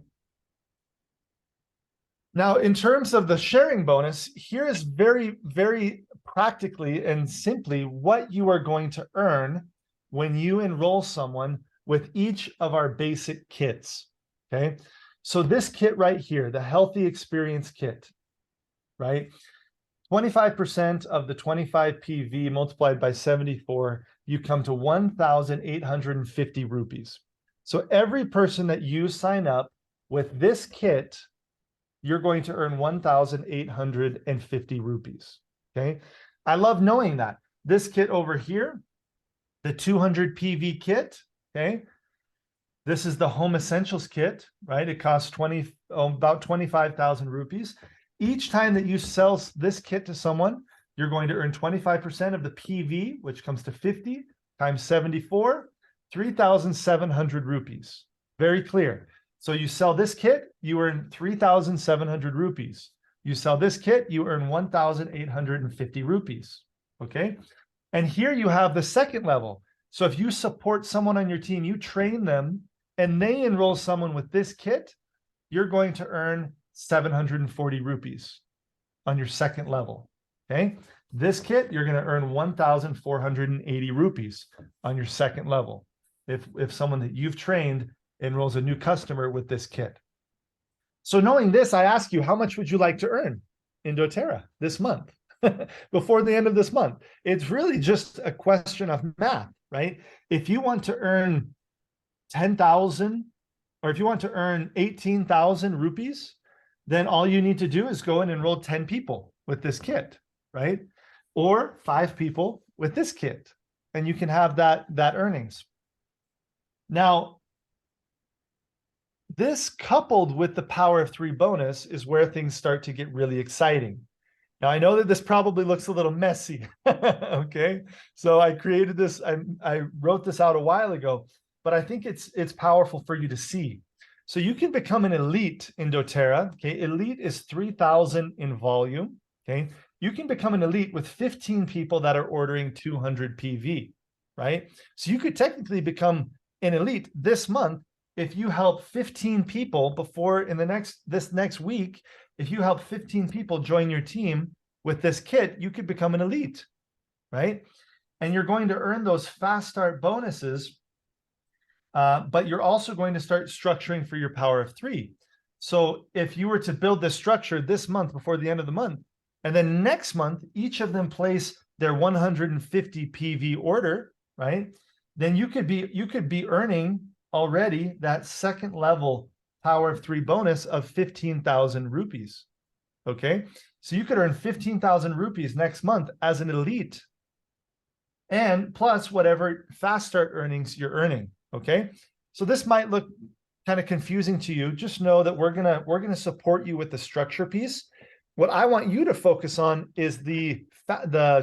Now, in terms of the sharing bonus, here is very, very practically and simply what you are going to earn when you enroll someone with each of our basic kits, okay? So this kit right here, the Healthy Experience Kit, right? 25% of the 25 PV multiplied by 74, you come to 1,850 rupees. So every person that you sign up with this kit, you're going to earn 1,850 rupees, okay? I love knowing that. This kit over here, the 200 PV kit, okay? This is the Home Essentials kit, right? It costs about 25,000 rupees. Each time that you sell this kit to someone, you're going to earn 25% of the PV, which comes to 50 times 74, 3,700 rupees. Very clear. So you sell this kit, you earn 3,700 rupees. You sell this kit, you earn 1,850 rupees, okay? And here you have the second level. So if you support someone on your team, you train them, and they enroll someone with this kit, you're going to earn 740 rupees on your second level, okay? This kit, you're going to earn 1,480 rupees on your second level. if someone that you've trained enrolls a new customer with this kit. So knowing this, I ask you, how much would you like to earn in doTERRA this month? Before the end of this month? It's really just a question of math, right? If you want to earn 10,000, or if you want to earn 18,000 rupees, then all you need to do is go and enroll 10 people with this kit, right? Or 5 people with this kit, and you can have that earnings. Now, this coupled with the power of 3 bonus is where things start to get really exciting. Now, I know that this probably looks a little messy, okay? So I created this, I wrote this out a while ago, but I think it's powerful for you to see. So you can become an elite in doTERRA, okay? Elite is 3,000 in volume, okay? You can become an elite with 15 people that are ordering 200 PV, right? So you could technically become an elite this month if you help 15 people before this next week. If you help 15 people join your team with this kit, you could become an elite, right? And you're going to earn those fast start bonuses, but you're also going to start structuring for your power of 3. So if you were to build this structure this month before the end of the month, and then next month, each of them place their 150 PV order, right? Then you could be earning already that second level power of 3 bonus of 15,000 rupees. Okay, so you could earn 15,000 rupees next month as an elite, and plus whatever fast start earnings you're earning. Okay, so this might look kind of confusing to you. Just know that we're gonna support you with the structure piece. What I want you to focus on is the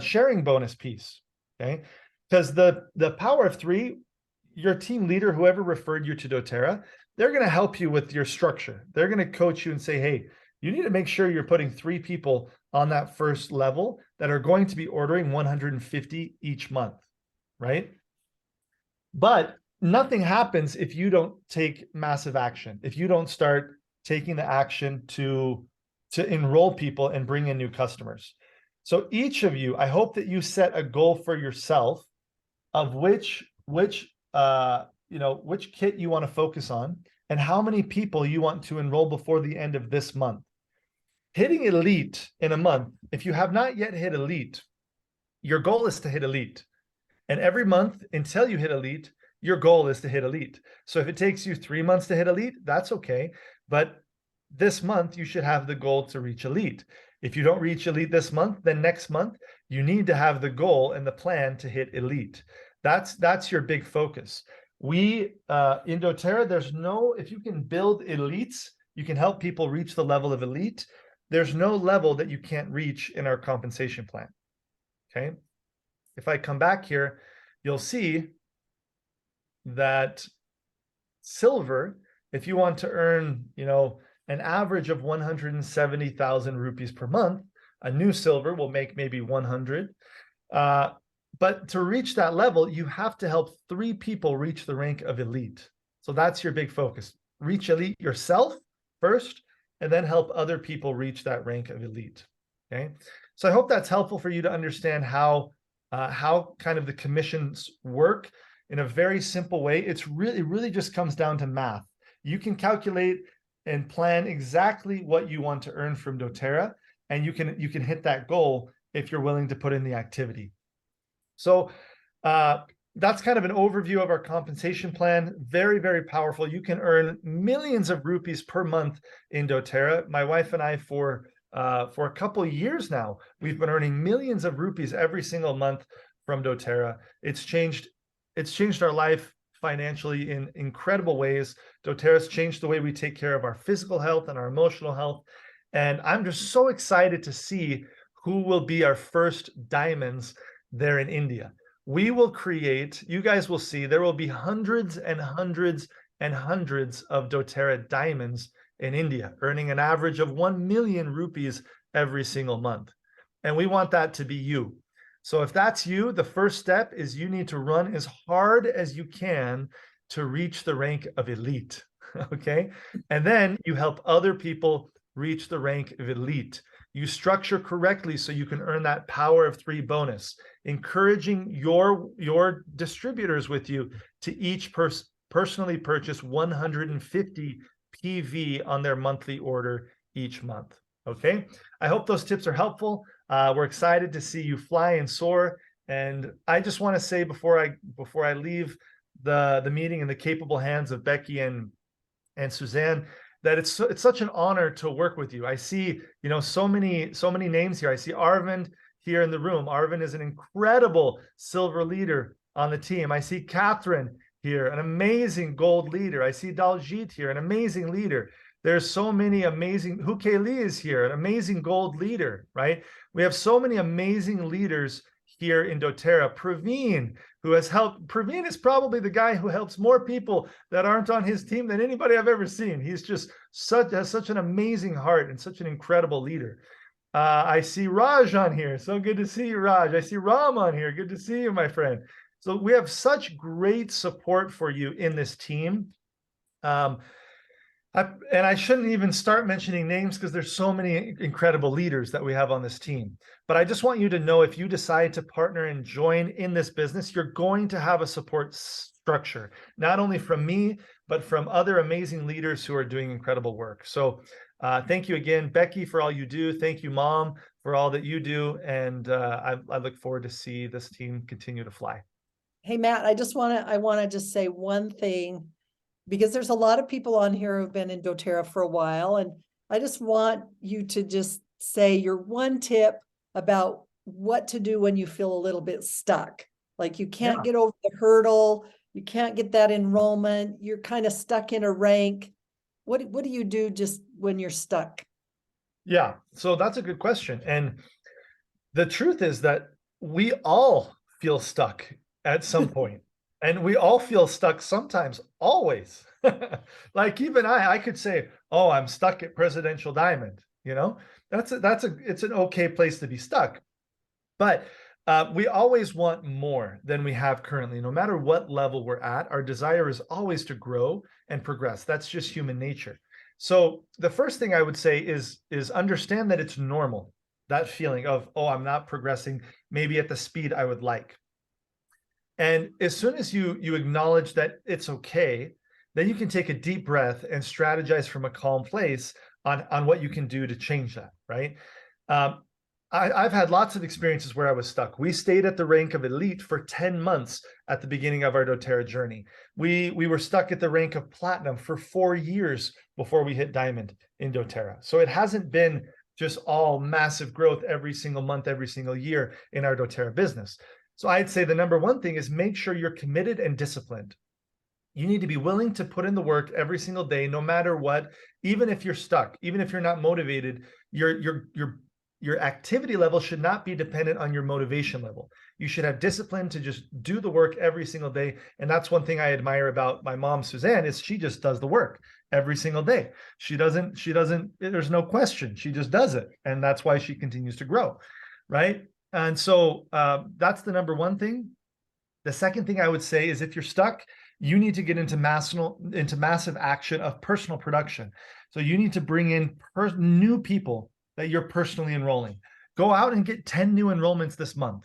sharing bonus piece. Okay, because the power of 3, your team leader, whoever referred you to doTERRA, they're going to help you with your structure. They're going to coach you and say, hey, you need to make sure you're putting 3 people on that first level that are going to be ordering 150 each month, right? But nothing happens if you don't take massive action, if you don't start taking the action to enroll people and bring in new customers. So each of you, I hope that you set a goal for yourself of which kit you want to focus on and how many people you want to enroll before the end of this month. Hitting elite in a month, if you have not yet hit elite, your goal is to hit elite. And every month until you hit elite, your goal is to hit elite. So if it takes you 3 months to hit elite, that's okay. But this month, you should have the goal to reach elite. If you don't reach elite this month, then next month, you need to have the goal and the plan to hit elite. That's your big focus. We in doTERRA, if you can build elites, you can help people reach the level of elite. There's no level that you can't reach in our compensation plan. Okay. If I come back here, you'll see that silver, if you want to earn, an average of 170,000 rupees per month, a new silver will make maybe 100. But to reach that level, you have to help 3 people reach the rank of elite. So that's your big focus. Reach elite yourself first, and then help other people reach that rank of elite. Okay. So I hope that's helpful for you to understand how kind of the commissions work in a very simple way. It really just comes down to math. You can calculate and plan exactly what you want to earn from doTERRA, and you can hit that goal if you're willing to put in the activity. So that's kind of an overview of our compensation plan. Very, very powerful. You can earn millions of rupees per month in doTERRA. My wife and I, for a couple of years now, we've been earning millions of rupees every single month from doTERRA. It's changed our life financially in incredible ways. doTERRA's changed the way we take care of our physical health and our emotional health. And I'm just so excited to see who will be our first diamonds there in India. We will create, you guys will see, there will be hundreds and hundreds and hundreds of doTERRA diamonds in India, earning an average of 1 million rupees every single month. And we want that to be you. So if that's you, the first step is you need to run as hard as you can to reach the rank of elite, okay? And then you help other people reach the rank of elite. You structure correctly so you can earn that power of 3 bonus, encouraging your distributors with you to each personally purchase 150 PV on their monthly order each month. Okay, I hope those tips are helpful. We're excited to see you fly and soar. And I just want to say before I leave the meeting in the capable hands of Becky and Suzanne, that it's such an honor to work with you. I see, so many names here. I see Arvind here in the room. Arvind is an incredible silver leader on the team. I see Catherine here, an amazing gold leader. I see Daljit here, an amazing leader. There's so many amazing, Huke Lee is here, an amazing gold leader, right? We have so many amazing leaders here in doTERRA. Praveen, who has helped, Praveen is probably the guy who helps more people that aren't on his team than anybody I've ever seen. He's just has such an amazing heart and such an incredible leader. I see Raj on here. So good to see you, Raj. I see Ram on here. Good to see you, my friend. So we have such great support for you in this team. And I shouldn't even start mentioning names because there's so many incredible leaders that we have on this team. But I just want you to know, if you decide to partner and join in this business, you're going to have a support structure, not only from me, but from other amazing leaders who are doing incredible work. So thank you again, Becky, for all you do. Thank you, Mom, for all that you do. And I look forward to see this team continue to fly. Hey, Matt, I want to just say one thing, because there's a lot of people on here who've been in doTERRA for a while. And I just want you to just say your one tip about what to do when you feel a little bit stuck. Like you can't get over the hurdle, you can't get that enrollment, you're kind of stuck in a rank. What do you do just when you're stuck? Yeah, so that's a good question. And the truth is that we all feel stuck at some point. And we all feel stuck sometimes, always. Like even I could say, oh, I'm stuck at Presidential Diamond. It's an okay place to be stuck. But we always want more than we have currently. No matter what level we're at, our desire is always to grow and progress. That's just human nature. So the first thing I would say is understand that it's normal, that feeling of, oh, I'm not progressing maybe at the speed I would like. And as soon as you acknowledge that it's okay, then you can take a deep breath and strategize from a calm place on what you can do to change that, right? I've had lots of experiences where I was stuck. We stayed at the rank of elite for 10 months at the beginning of our doTERRA journey. We were stuck at the rank of platinum for 4 years before we hit diamond in doTERRA. So it hasn't been just all massive growth every single month, every single year in our doTERRA business. So I'd say the number one thing is make sure you're committed and disciplined. You need to be willing to put in the work every single day, no matter what. Even if you're stuck, even if you're not motivated, your activity level should not be dependent on your motivation level. You should have discipline to just do the work every single day. And that's one thing I admire about my mom, Suzanne, is she just does the work every single day. She doesn't, there's no question. She just does it. And that's why she continues to grow, right? And so that's the number one thing. The second thing I would say is if you're stuck, you need to get into massive action of personal production. So you need to bring in new people that you're personally enrolling. Go out and get 10 new enrollments this month.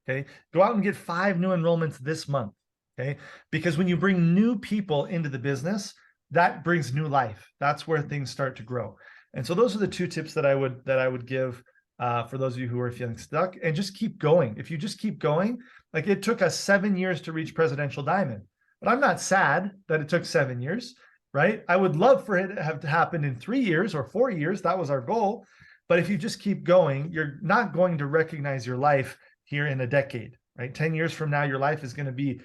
Okay. Go out and get 5 new enrollments this month. Okay. Because when you bring new people into the business, that brings new life. That's where things start to grow. And so those are the 2 tips that I would give for those of you who are feeling stuck, and just keep going. If you just keep going, like it took us 7 years to reach Presidential Diamond, but I'm not sad that it took 7 years, right? I would love for it to have happened in 3 years or 4 years. That was our goal. But if you just keep going, you're not going to recognize your life here in a decade, right? 10 years from now, your life is going to be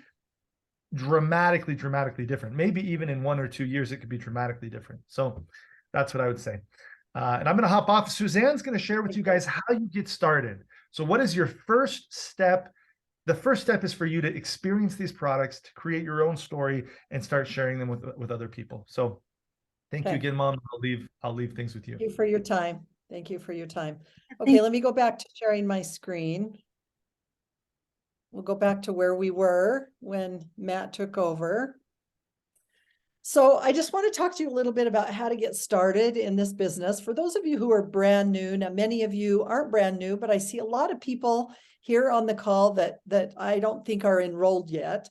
dramatically different. Maybe even in 1 or 2 years, it could be dramatically different. So that's what I would say. And I'm going to hop off. Suzanne's going to share with you guys how you get started. So what is your first step? The first step is for you to experience these products, to create your own story and start sharing them with other people. So thank you again, Mom. I'll leave things with you. Thank you for your time. Thank you for your time. Okay, let me go back to sharing my screen. We'll go back to where we were when Matt took over. So I just want to talk to you a little bit about how to get started in this business. For those of you who are brand new, now many of you aren't brand new, but I see a lot of people here on the call that I don't think are enrolled yet.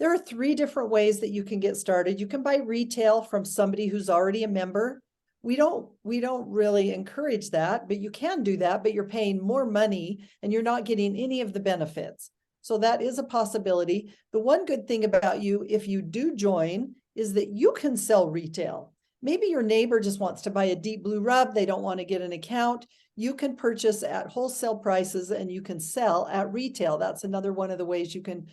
There are 3 different ways that you can get started. You can buy retail from somebody who's already a member. We don't really encourage that, but you can do that, but you're paying more money and you're not getting any of the benefits. So that is a possibility. The one good thing about you, if you do join, is that you can sell retail. Maybe your neighbor just wants to buy a deep blue rub. They don't want to get an account. You can purchase at wholesale prices and you can sell at retail. That's another one of the ways you can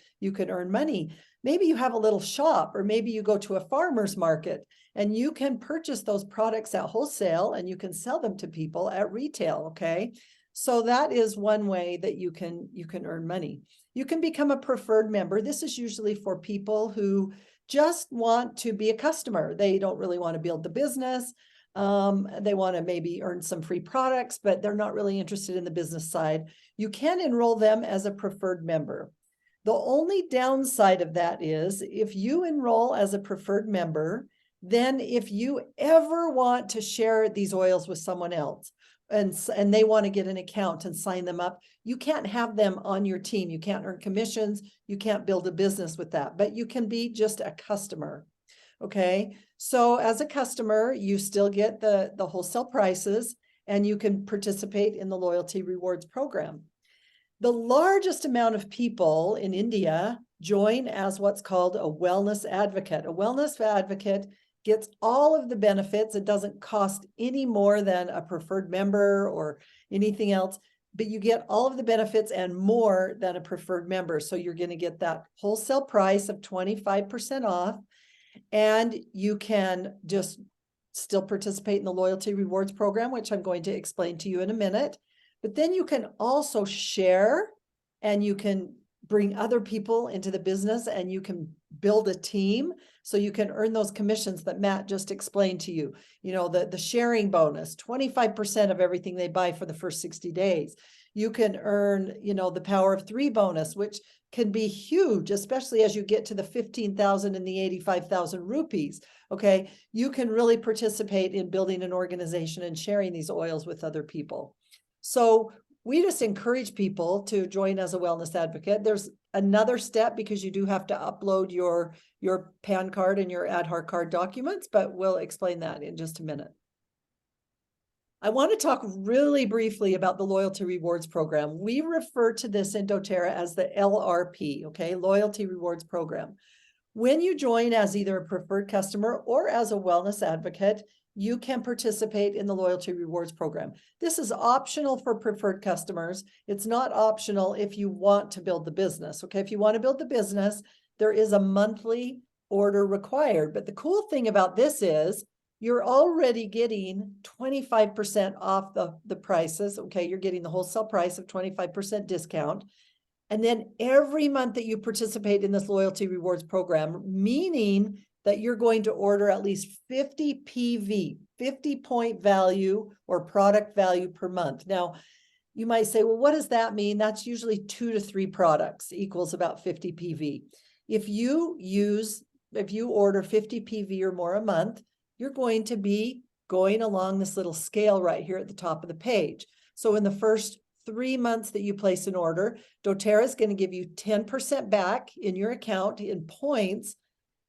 earn money. Maybe you have a little shop, or maybe you go to a farmer's market and you can purchase those products at wholesale and you can sell them to people at retail. Okay. So that is one way that you can earn money. You can become a preferred member. This is usually for people who just want to be a customer. They don't really want to build the business. They want to maybe earn some free products, but they're not really interested in the business side. You can enroll them as a preferred member. The only downside of that is if you enroll as a preferred member, then if you ever want to share these oils with someone else, and they want to get an account and sign them up, you can't have them on your team. You can't earn commissions. You can't build a business with that, but you can be just a customer. Okay. So as a customer, you still get the wholesale prices and you can participate in the loyalty rewards program. The largest amount of people in India join as what's called a wellness advocate. A wellness advocate gets all of the benefits. It doesn't cost any more than a preferred member or anything else, but you get all of the benefits and more than a preferred member. So you're going to get that wholesale price of 25% off, and you can just still participate in the loyalty rewards program, which I'm going to explain to you in a minute. But then you can also share, and you can bring other people into the business, and you can build a team. So you can earn those commissions that Matt just explained to you. You know, the sharing bonus, 25% of everything they buy for the first 60 days. You can earn, you know, the power of 3 bonus, which can be huge, especially as you get to the 15,000 and the 85,000 rupees. Okay. You can really participate in building an organization and sharing these oils with other people. So we just encourage people to join as a wellness advocate. There's another step because you do have to upload your PAN card and your Aadhaar card documents, but we'll explain that in just a minute. I want to talk really briefly about the loyalty rewards program. We refer to this in doTERRA as the LRP, okay, loyalty rewards program. When you join as either a preferred customer or as a wellness advocate, you can participate in the loyalty rewards program. This is optional for preferred customers. It's not optional if you want to build the business. Okay, if you want to build the business, there is a monthly order required. But the cool thing about this is you're already getting 25% off the prices. Okay, you're getting the wholesale price of 25% discount. And then every month that you participate in this loyalty rewards program, meaning that you're going to order at least 50 PV, 50 point value or product value per month. Now, you might say, well, what does that mean? That's usually 2 to 3 products equals about 50 PV. If you order 50 PV or more a month, you're going to be going along this little scale right here at the top of the page. So in the first 3 months that you place an order, doTERRA is going to give you 10% back in your account in points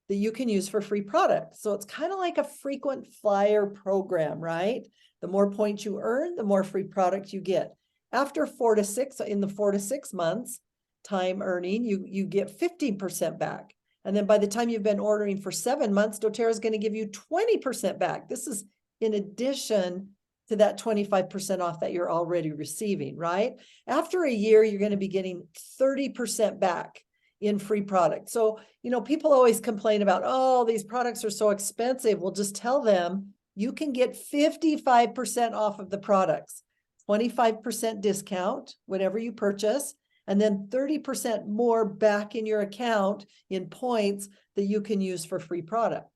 that you can use for free products. So it's kind of like a frequent flyer program, right? The more points you earn, the more free product you get. After 4 to 6, in the 4 to 6 months time earning, you get 15% back. And then by the time you've been ordering for 7 months, doTERRA is going to give you 20% back. This is in addition to that 25% off that you're already receiving, right? After a year, you're going to be getting 30% back in free products. So, you know, people always complain about, oh, these products are so expensive. We'll just tell them you can get 55% off of the products, 25% discount whenever you purchase, and then 30% more back in your account in points that you can use for free product.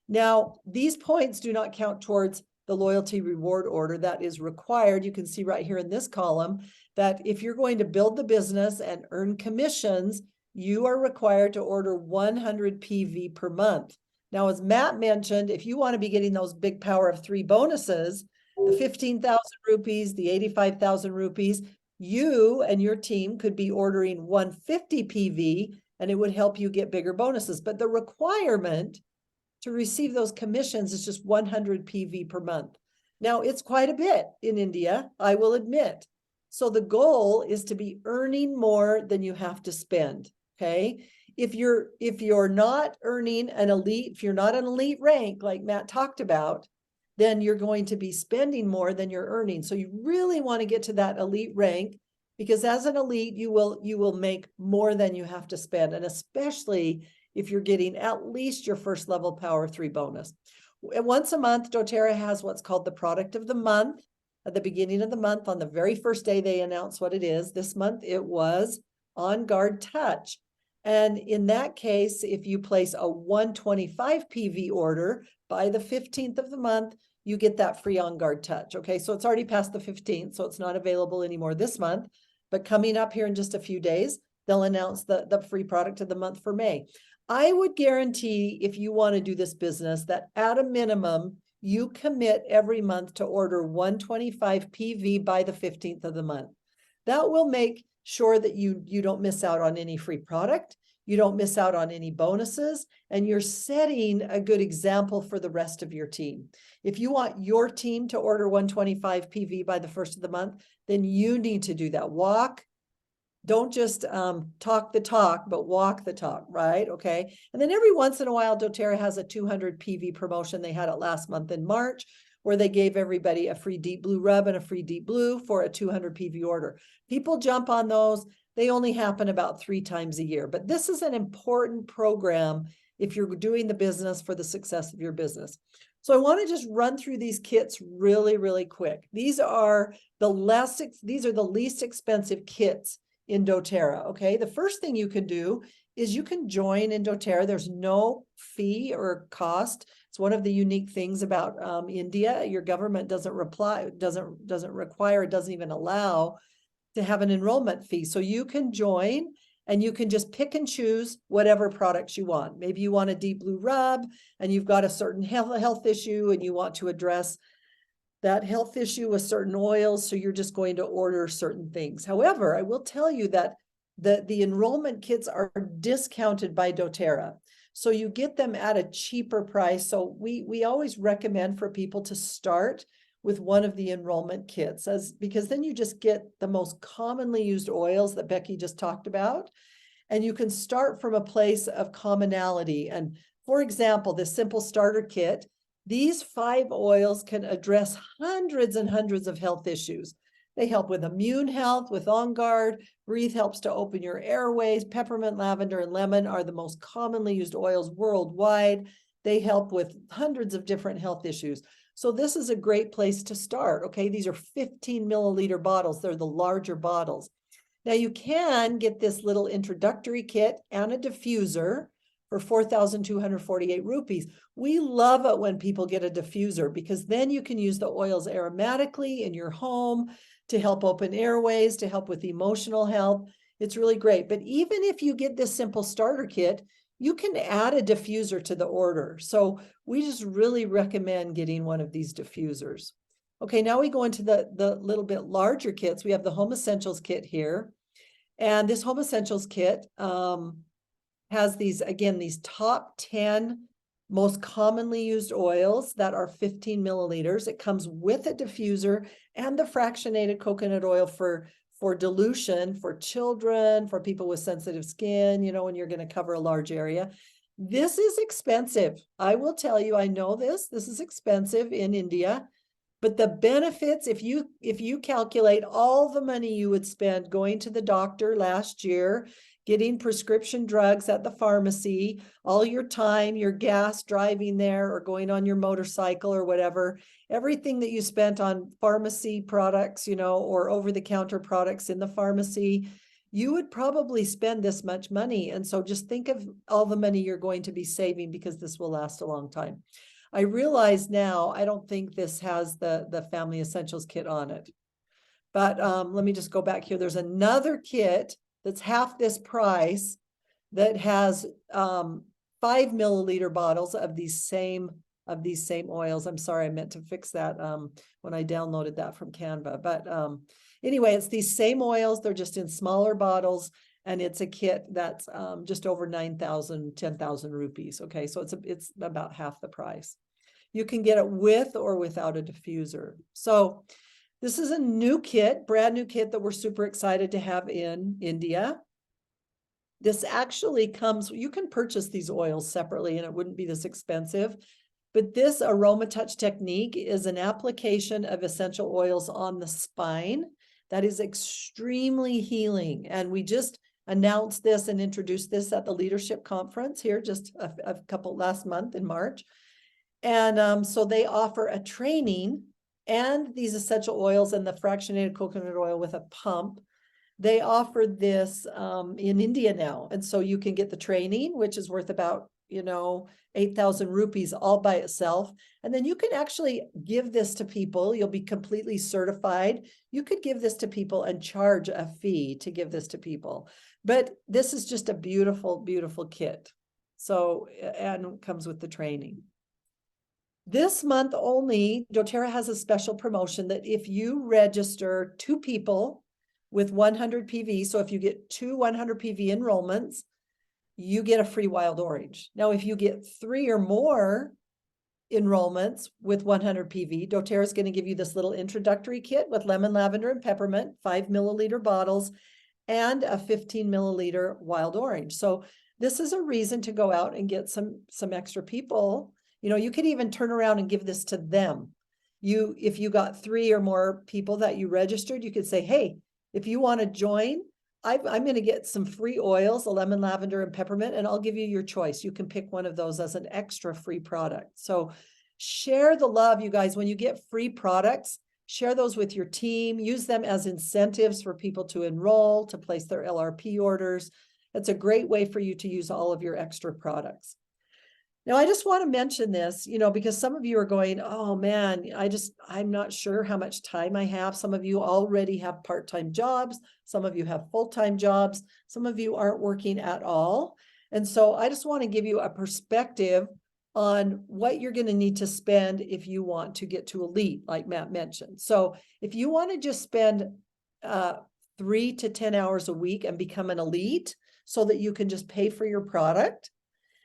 Now, these points do not count towards the loyalty reward order that is required. You can see right here in this column that if you're going to build the business and earn commissions, you are required to order 100 PV per month. Now, as Matt mentioned, if you want to be getting those big power of 3 bonuses, the 15,000 rupees, the 85,000 rupees, you and your team could be ordering 150 PV and it would help you get bigger bonuses. But the requirement to receive those commissions is just 100 PV per month. Now, it's quite a bit in India, I will admit. So the goal is to be earning more than you have to spend, okay? If you're not earning an elite, if you're not an elite rank like Matt talked about, then you're going to be spending more than you're earning. So you really want to get to that elite rank, because as an elite, you will make more than you have to spend, and especially if you're getting at least your first level Power 3 bonus. Once a month, doTERRA has what's called the product of the month. At the beginning of the month, on the very first day, they announce what it is. This month, it was On Guard Touch. And in that case, if you place a 125 PV order by the 15th of the month, you get that free On Guard Touch. Okay, so it's already past the 15th, so it's not available anymore this month. But coming up here in just a few days, they'll announce the free product of the month for May. I would guarantee, if you want to do this business, that at a minimum, you commit every month to order 125 PV by the 15th of the month. That will make sure that you don't miss out on any free product, you don't miss out on any bonuses, and you're setting a good example for the rest of your team. If you want your team to order 125 PV by the first of the month, then you need to do that. Don't just talk the talk, but walk the talk, right? Okay. And then every once in a while, doTERRA has a 200 PV promotion. They had it last month in March, where they gave everybody a free deep blue rub and a free deep blue for a 200 PV order. People jump on those. They only happen about 3 times a year. But this is an important program if you're doing the business for the success of your business. So I want to just run through these kits really, really quick. These are the least expensive kits in doTERRA, okay? The first thing you can do is you can join in doTERRA. There's no fee or cost. It's one of the unique things about India. Your government doesn't require, it doesn't even allow to have an enrollment fee. So you can join and you can just pick and choose whatever products you want. Maybe you want a deep blue rub and you've got a certain health issue and you want to address that health issue with certain oils, so you're just going to order certain things. However, I will tell you that the enrollment kits are discounted by doTERRA, so you get them at a cheaper price. So we always recommend for people to start with one of the enrollment kits, because then you just get the most commonly used oils that Becky just talked about, and you can start from a place of commonality. And for example, this simple starter kit, these 5 oils can address hundreds and hundreds of health issues. They help with immune health, with On Guard. Breathe helps to open your airways. Peppermint, lavender, and lemon are the most commonly used oils worldwide. They help with hundreds of different health issues. So this is a great place to start, okay? These are 15 milliliter bottles. They're the larger bottles. Now you can get this little introductory kit and a diffuser for 4,248 rupees. We love it when people get a diffuser, because then you can use the oils aromatically in your home to help open airways, to help with emotional health. It's really great. But even if you get this simple starter kit, you can add a diffuser to the order. So we just really recommend getting one of these diffusers. Okay, now we go into the little bit larger kits. We have the Home Essentials kit here. And this Home Essentials kit has these top 10 most commonly used oils that are 15 milliliters. It comes with a diffuser and the fractionated coconut oil for dilution for children, for people with sensitive skin, you know, when you're going to cover a large area. This is expensive. I will tell you, I know this is expensive in India, but the benefits, if you calculate all the money you would spend going to the doctor last year, getting prescription drugs at the pharmacy, all your time, your gas driving there or going on your motorcycle or whatever, everything that you spent on pharmacy products, you know, or over-the-counter products in the pharmacy, you would probably spend this much money. And so just think of all the money you're going to be saving, because this will last a long time. I realize now, I don't think this has the Family Essentials kit on it. But let me just go back here. There's another kit that's half this price that has 5 milliliter bottles of these same oils. I'm sorry, I meant to fix that when I downloaded that from Canva. But anyway, it's these same oils. They're just in smaller bottles, and it's a kit that's just over 9,000, 10,000 rupees. Okay, so it's about half the price. You can get it with or without a diffuser. So this is a new kit, brand new kit that we're super excited to have in India. This actually comes, you can purchase these oils separately and it wouldn't be this expensive. But this Aromatouch technique is an application of essential oils on the spine that is extremely healing. And we just announced this and introduced this at the leadership conference here just a couple last month in March. And so they offer a training and these essential oils and the fractionated coconut oil with a pump. They offer this in India now. And so you can get the training, which is worth about, 8,000 rupees all by itself. And then you can actually give this to people. You'll be completely certified. You could give this to people and charge a fee to give this to people. But this is just a beautiful, beautiful kit. So, and comes with the training. This month only, doTERRA has a special promotion that if you register 2 people with 100 PV, so if you get 2 100 PV enrollments, you get a free wild orange. Now, if you get 3 or more enrollments with 100 PV, doTERRA is going to give you this little introductory kit with lemon, lavender, and peppermint, 5 milliliter bottles, and a 15 milliliter wild orange. So this is a reason to go out and get some extra people. You could even turn around and give this to them. If you got 3 or more people that you registered, you could say, hey, if you want to join, I'm going to get some free oils, a lemon, lavender, and peppermint, and I'll give you your choice. You can pick one of those as an extra free product. So share the love, you guys. When you get free products, share those with your team. Use them as incentives for people to enroll, to place their LRP orders. That's a great way for you to use all of your extra products. Now, I just want to mention this, because some of you are going, oh man, I'm not sure how much time I have. Some of you already have part-time jobs. Some of you have full-time jobs. Some of you aren't working at all. And so I just want to give you a perspective on what you're going to need to spend if you want to get to elite, like Matt mentioned. So if you want to just spend 3 to 10 hours a week and become an elite so that you can just pay for your product,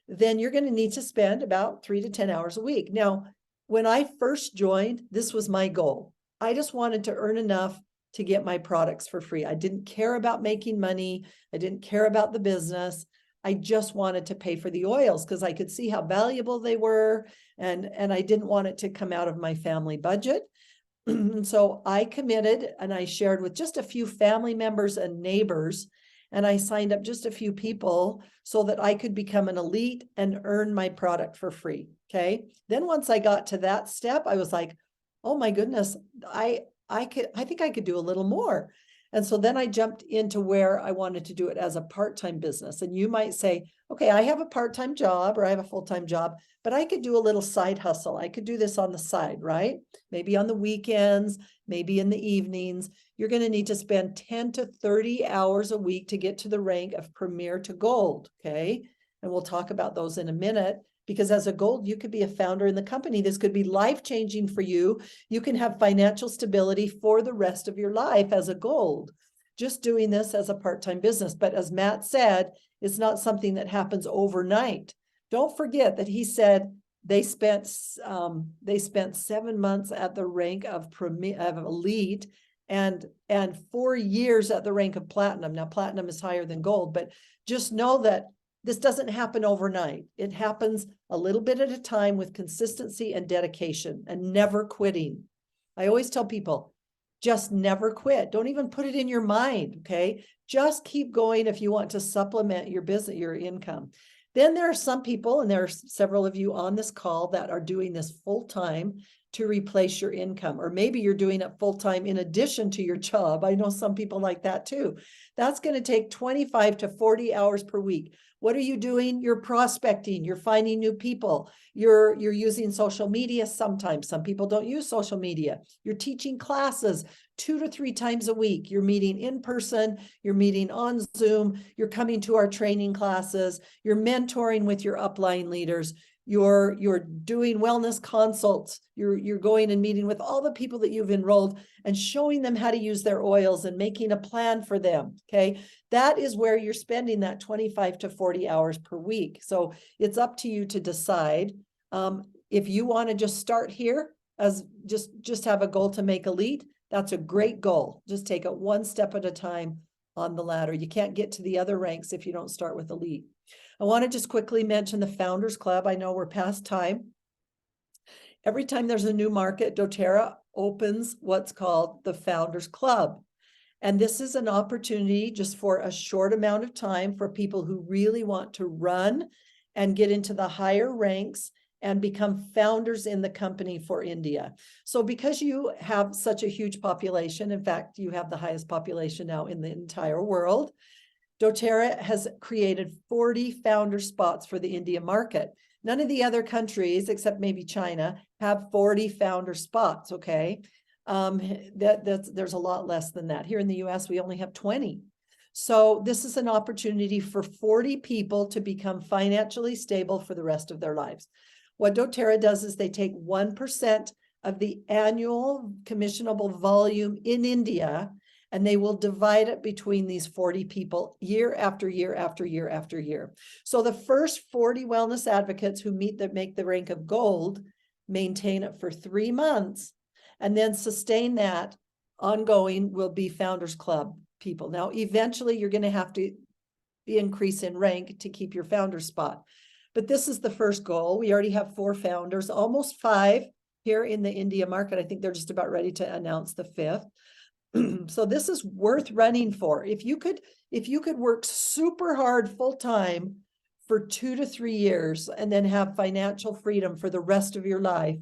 then you're going to need to spend about 3 to 10 hours a week. Now, when I first joined, this was my goal. I just wanted to earn enough to get my products for free. I didn't care about making money. I didn't care about the business. I just wanted to pay for the oils because I could see how valuable they were. And I didn't want it to come out of my family budget. And so I committed and I shared with just a few family members and neighbors. And I signed up just a few people so that I could become an elite and earn my product for free. Okay. Then once I got to that step, I was like, oh my goodness, I think I could do a little more. And so then I jumped into where I wanted to do it as a part-time business. And you might say, okay, I have a part-time job or I have a full-time job, but I could do a little side hustle. I could do this on the side, right? Maybe on the weekends, maybe in the evenings. You're going to need to spend 10 to 30 hours a week to get to the rank of Premier to Gold, okay? And we'll talk about those in a minute, because as a Gold, you could be a founder in the company. This could be life-changing for you. You can have financial stability for the rest of your life as a Gold, just doing this as a part-time business. But as Matt said, it's not something that happens overnight. Don't forget that he said they spent 7 months at the rank of elite and 4 years at the rank of platinum. Now, platinum is higher than gold, but just know that this doesn't happen overnight. It happens a little bit at a time with consistency and dedication and never quitting. I always tell people, just never quit. Don't even put it in your mind, okay? Just keep going if you want to supplement your business, your income. Then there are some people, and there are several of you on this call that are doing this full-time to replace your income, or maybe you're doing it full-time in addition to your job. I know some people like that too. That's going to take 25 to 40 hours per week. What are you doing? You're prospecting, you're finding new people, you're using social media sometimes. Some people don't use social media. You're teaching classes 2 to 3 times a week. You're meeting in person, you're meeting on Zoom, you're coming to our training classes, you're mentoring with your upline leaders. You're doing wellness consults. You're going and meeting with all the people that you've enrolled and showing them how to use their oils and making a plan for them. Okay. That is where you're spending that 25 to 40 hours per week. So it's up to you to decide. If you want to just start here as just have a goal to make elite, that's a great goal. Just take it one step at a time on the ladder. You can't get to the other ranks if you don't start with elite. I want to just quickly mention the Founders Club. I know we're past time. Every time there's a new market, doTERRA opens what's called the Founders Club. And this is an opportunity just for a short amount of time for people who really want to run and get into the higher ranks and become founders in the company for India. So because you have such a huge population, in fact, you have the highest population now in the entire world, doTERRA has created 40 founder spots for the India market. None of the other countries, except maybe China, have 40 founder spots, okay? There's a lot less than that. Here in the US, we only have 20. So this is an opportunity for 40 people to become financially stable for the rest of their lives. What doTERRA does is they take 1% of the annual commissionable volume in India, and they will divide it between these 40 people year after year after year after year. So the first 40 wellness advocates who make the rank of gold maintain it for 3 months, and then sustain that ongoing will be Founders Club people. Now, eventually you're going to have to increase in rank to keep your founder spot. But this is the first goal. We already have 4 founders, almost 5 here in the India market. I think they're just about ready to announce the 5th. So this is worth running for. If you could work super hard full time for 2 to 3 years and then have financial freedom for the rest of your life,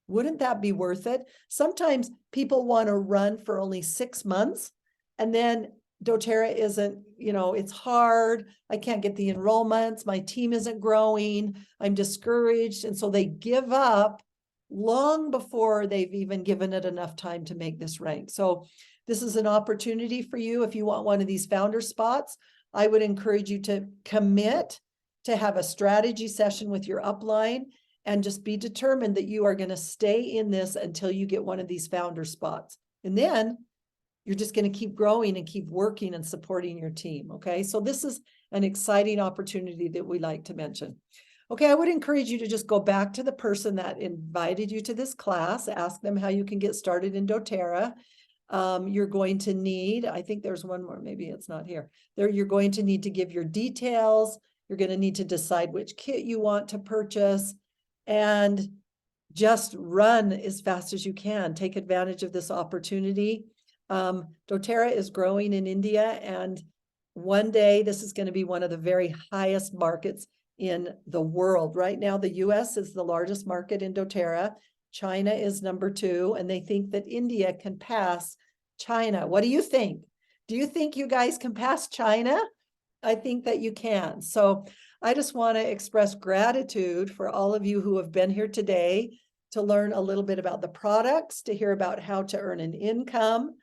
wouldn't that be worth it? Sometimes people want to run for only 6 months, and then doTERRA isn't, it's hard. I can't get the enrollments. My team isn't growing. I'm discouraged. And so they give up long before they've even given it enough time to make this rank. So this is an opportunity for you. If you want one of these founder spots, I would encourage you to commit to have a strategy session with your upline and just be determined that you are going to stay in this until you get one of these founder spots. And then you're just going to keep growing and keep working and supporting your team. Okay. So this is an exciting opportunity that we like to mention. Okay. I would encourage you to just go back to the person that invited you to this class, ask them how you can get started in doTERRA. You're going to need, I think there's one more, maybe it's not here. You're going to need to give your details. You're going to need to decide which kit you want to purchase, and just run as fast as you can. Take advantage of this opportunity. doTERRA is growing in India, and one day this is going to be one of the very highest markets in the world. Right now, the US is the largest market in doTERRA. China is number 2, and they think that India can pass China. What do you think? Do you think you guys can pass China? I think that you can. So I just want to express gratitude for all of you who have been here today to learn a little bit about the products, to hear about how to earn an income,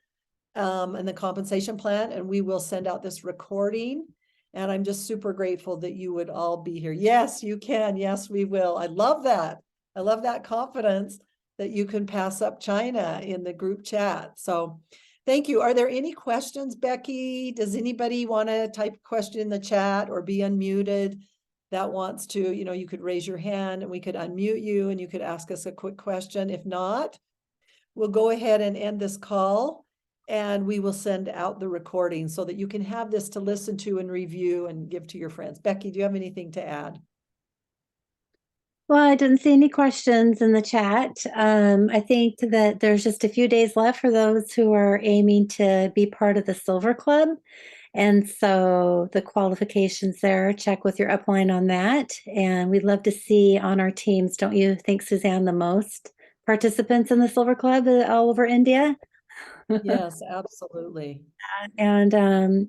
and the compensation plan. And we will send out this recording. And I'm just super grateful that you would all be here. Yes, you can. Yes, we will. I love that. I love that confidence that you can pass up China in the group chat. So thank you. Are there any questions, Becky? Does anybody want to type a question in the chat or be unmuted that wants to, you could raise your hand and we could unmute you and you could ask us a quick question. If not, we'll go ahead and end this call, and we will send out the recording so that you can have this to listen to and review and give to your friends. Becky, do you have anything to add? Well, I didn't see any questions in the chat. I think that there's just a few days left for those who are aiming to be part of the Silver Club. And so the qualifications there, check with your upline on that. And we'd love to see on our teams, don't you think, Suzanne, the most participants in the Silver Club all over India? Yes, absolutely. And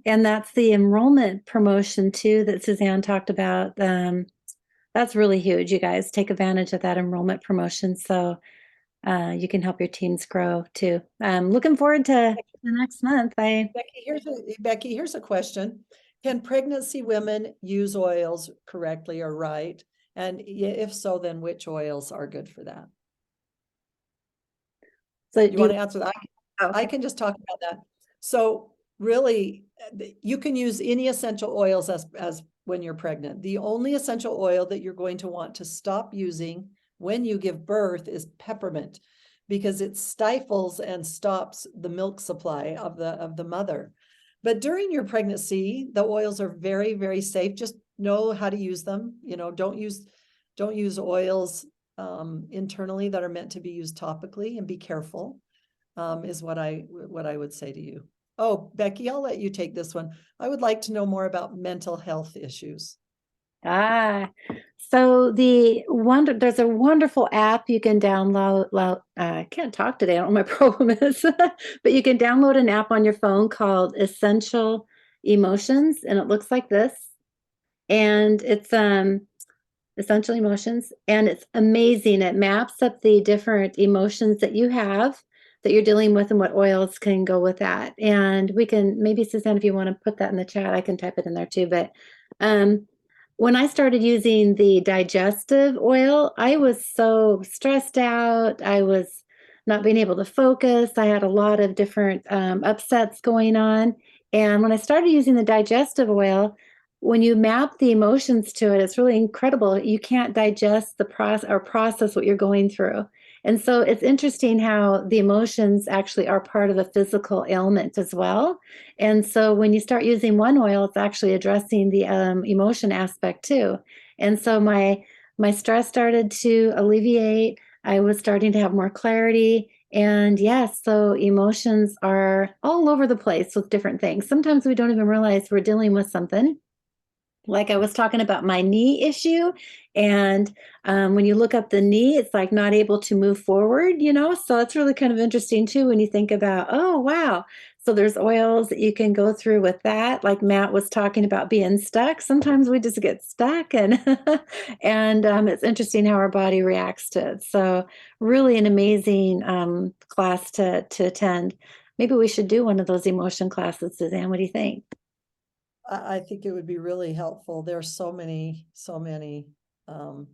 that's the enrollment promotion too that Suzanne talked about. That's really huge. You guys take advantage of that enrollment promotion so you can help your teams grow too. Looking forward to the next month. Becky, here's a question. Can pregnancy women use oils correctly or right? And if so, then which oils are good for that? So You want to answer that? oh, I okay. can just talk about that. So really, you can use any essential oils as when you're pregnant. The only essential oil that you're going to want to stop using when you give birth is peppermint, because it stifles and stops the milk supply of the mother. But during your pregnancy, the oils are very, very safe. Just know how to use them. Don't use oils internally that are meant to be used topically, and be careful. Is what I would say to you. Oh, Becky, I'll let you take this one. I would like to know more about mental health issues. So there's a wonderful app you can download. I can't talk today. I don't know what my problem is, but you can download an app on your phone called Essential Emotions, and it looks like this. And it's Essential Emotions, and it's amazing. It maps up the different emotions that you have that you're dealing with and what oils can go with that. And we can maybe, Suzanne, if you want to put that in the chat, I can type it in there too. But when I started using the digestive oil, I was so stressed out. I was not being able to focus. I had a lot of different upsets going on. And when I started using the digestive oil, when you map the emotions to it, it's really incredible. You can't digest the process what you're going through. And so it's interesting how the emotions actually are part of the physical ailment as well. And so when you start using one oil, it's actually addressing the emotion aspect too. And so my stress started to alleviate. I was starting to have more clarity. And yes, so emotions are all over the place with different things. Sometimes we don't even realize we're dealing with something. Like I was talking about my knee issue. And when you look up the knee, it's like not able to move forward, So it's really kind of interesting too when you think about, oh, wow. So there's oils that you can go through with that. Like Matt was talking about being stuck. Sometimes we just get stuck, and and it's interesting how our body reacts to it. So really an amazing class to attend. Maybe we should do one of those emotion classes, Suzanne. What do you think? I think it would be really helpful. There's so many. Um,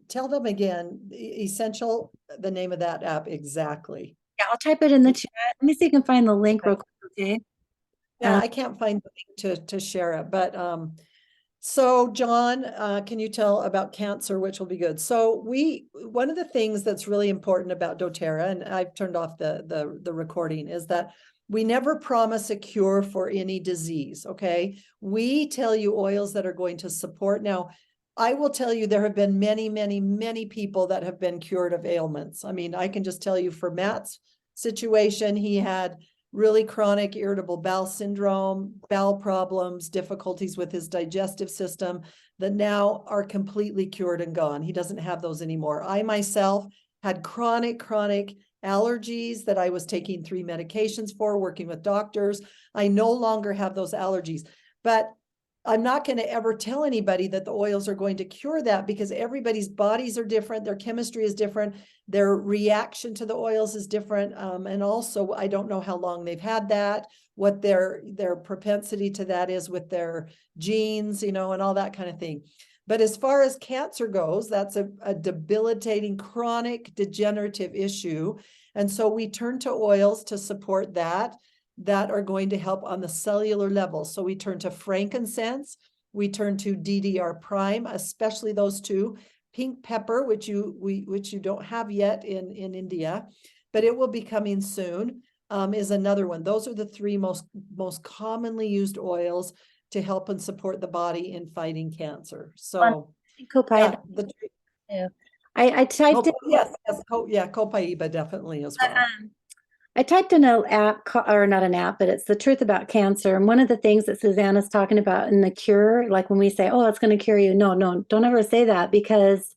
Tell them again, Essential, the name of that app exactly. Yeah, I'll type it in the chat. Let me see if I can find the link real quick, okay? Yeah, I can't find the link to share it, but so John, can you tell about cancer, which will be good? So one of the things that's really important about doTERRA, and I've turned off the recording, is that we never promise a cure for any disease, okay? We tell you oils that are going to support. Now, I will tell you there have been many, many, many people that have been cured of ailments. I mean, I can just tell you for Matt's situation, he had really chronic irritable bowel syndrome, bowel problems, difficulties with his digestive system that now are completely cured and gone. He doesn't have those anymore. I myself had chronic allergies that I was taking 3 medications for, working with doctors. I no longer have those allergies, but I'm not going to ever tell anybody that the oils are going to cure that, because everybody's bodies are different. Their chemistry is different. Their reaction to the oils is different. And also, I don't know how long they've had that, what their propensity to that is with their genes, and all that kind of thing. But as far as cancer goes, that's a debilitating, chronic, degenerative issue. And so we turn to oils to support that are going to help on the cellular level. So we turn to frankincense, we turn to DDR prime, especially those two, pink pepper, which you don't have yet in India, but it will be coming soon, is another one. Those are the 3 most commonly used oils to help and support the body in fighting cancer. So Copaiba. Yeah, I typed in, yes, copaiba definitely as well. I typed in an app, or not an app, but it's the truth about cancer. And one of the things that Susanna's talking about in the cure, like when we say, oh, it's going to cure you. No, don't ever say that, because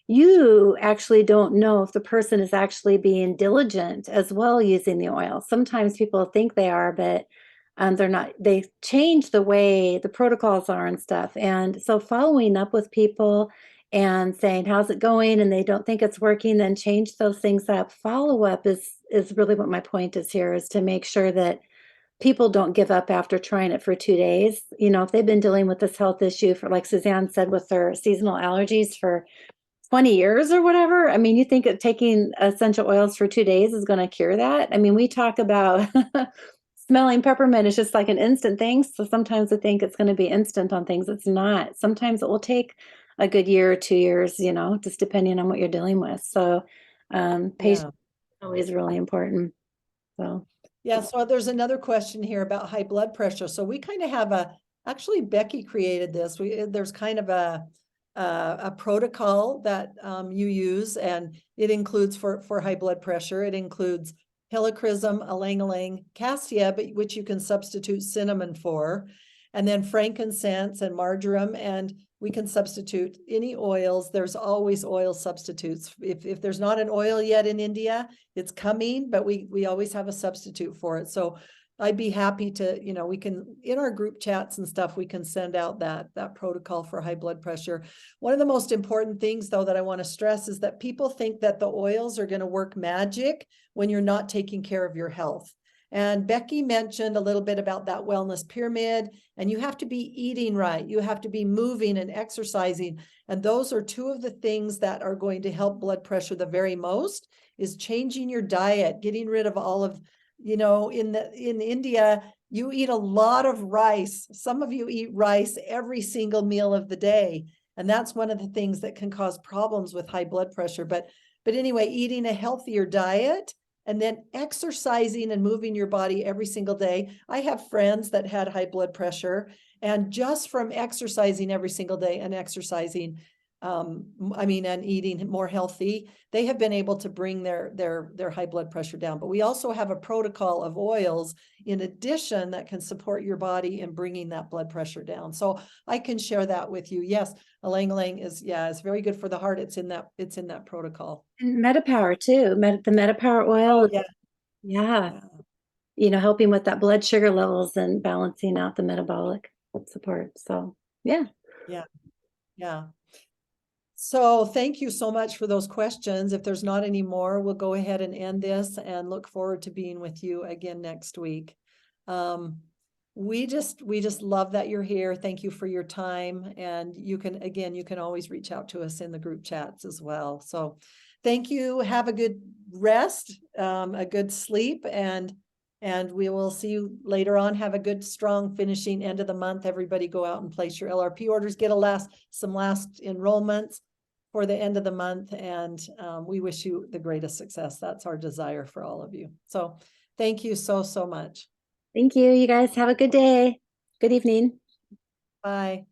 you actually don't know if the person is actually being diligent as well using the oil. Sometimes people think they are, but they're not. They change the way the protocols are and stuff. And so following up with people and saying, how's it going? And they don't think it's working, then change those things up. Follow up is really what my point is here, is to make sure that people don't give up after trying it for 2 days. You know, if they've been dealing with this health issue for, like Suzanne said, with their seasonal allergies for 20 years or whatever. I mean, you think that taking essential oils for 2 days is going to cure that? I mean, we talk about smelling peppermint is just like an instant thing. So sometimes I think it's going to be instant on things. It's not. Sometimes it will take a good year or 2 years, you know, just depending on what you're dealing with. So patience Yeah. is always really important. So Yeah, so there's another question here about high blood pressure. So we kind of have actually Becky created this. There's kind of a protocol that you use, and it includes for high blood pressure. It includes helichrysum, ylang-ylang, cassia, but which you can substitute cinnamon for, and then frankincense and marjoram, and we can substitute any oils. There's always oil substitutes. If there's not an oil yet in India, it's coming, but we always have a substitute for it. So I'd be happy to, you know, we can, in our group chats and stuff, we can send out that protocol for high blood pressure. One of the most important things, though, that I want to stress is that people think that the oils are going to work magic when you're not taking care of your health. And Becky mentioned a little bit about that wellness pyramid, and you have to be eating right. You have to be moving and exercising. And those are two of the things that are going to help blood pressure the very most, is changing your diet, getting rid of all of, you know, in India, you eat a lot of rice. Some of you eat rice every single meal of the day. And that's one of the things that can cause problems with high blood pressure. But anyway, eating a healthier diet and then exercising and moving your body every single day. I have friends that had high blood pressure, and just from exercising every single day and exercising, and eating more healthy, they have been able to bring their high blood pressure down. But we also have a protocol of oils in addition that can support your body in bringing that blood pressure down. So I can share that with you. Yes, ylang-ylang is very good for the heart. It's in that protocol. and MetaPower too. The MetaPower oil. Oh, yeah. Yeah. You know, helping with that blood sugar levels and balancing out the metabolic support. So yeah. Yeah. So thank you so much for those questions. If there's not any more, we'll go ahead and end this and look forward to being with you again next week. We just love that you're here. Thank you for your time. And you can always reach out to us in the group chats as well. So thank you. Have a good rest, a good sleep, and we will see you later on. Have a good, strong finishing end of the month. Everybody go out and place your LRP orders, get some last enrollments for the end of the month. And we wish you the greatest success. That's our desire for all of you. So thank you so much. Thank you. You guys have a good day. Good evening. Bye.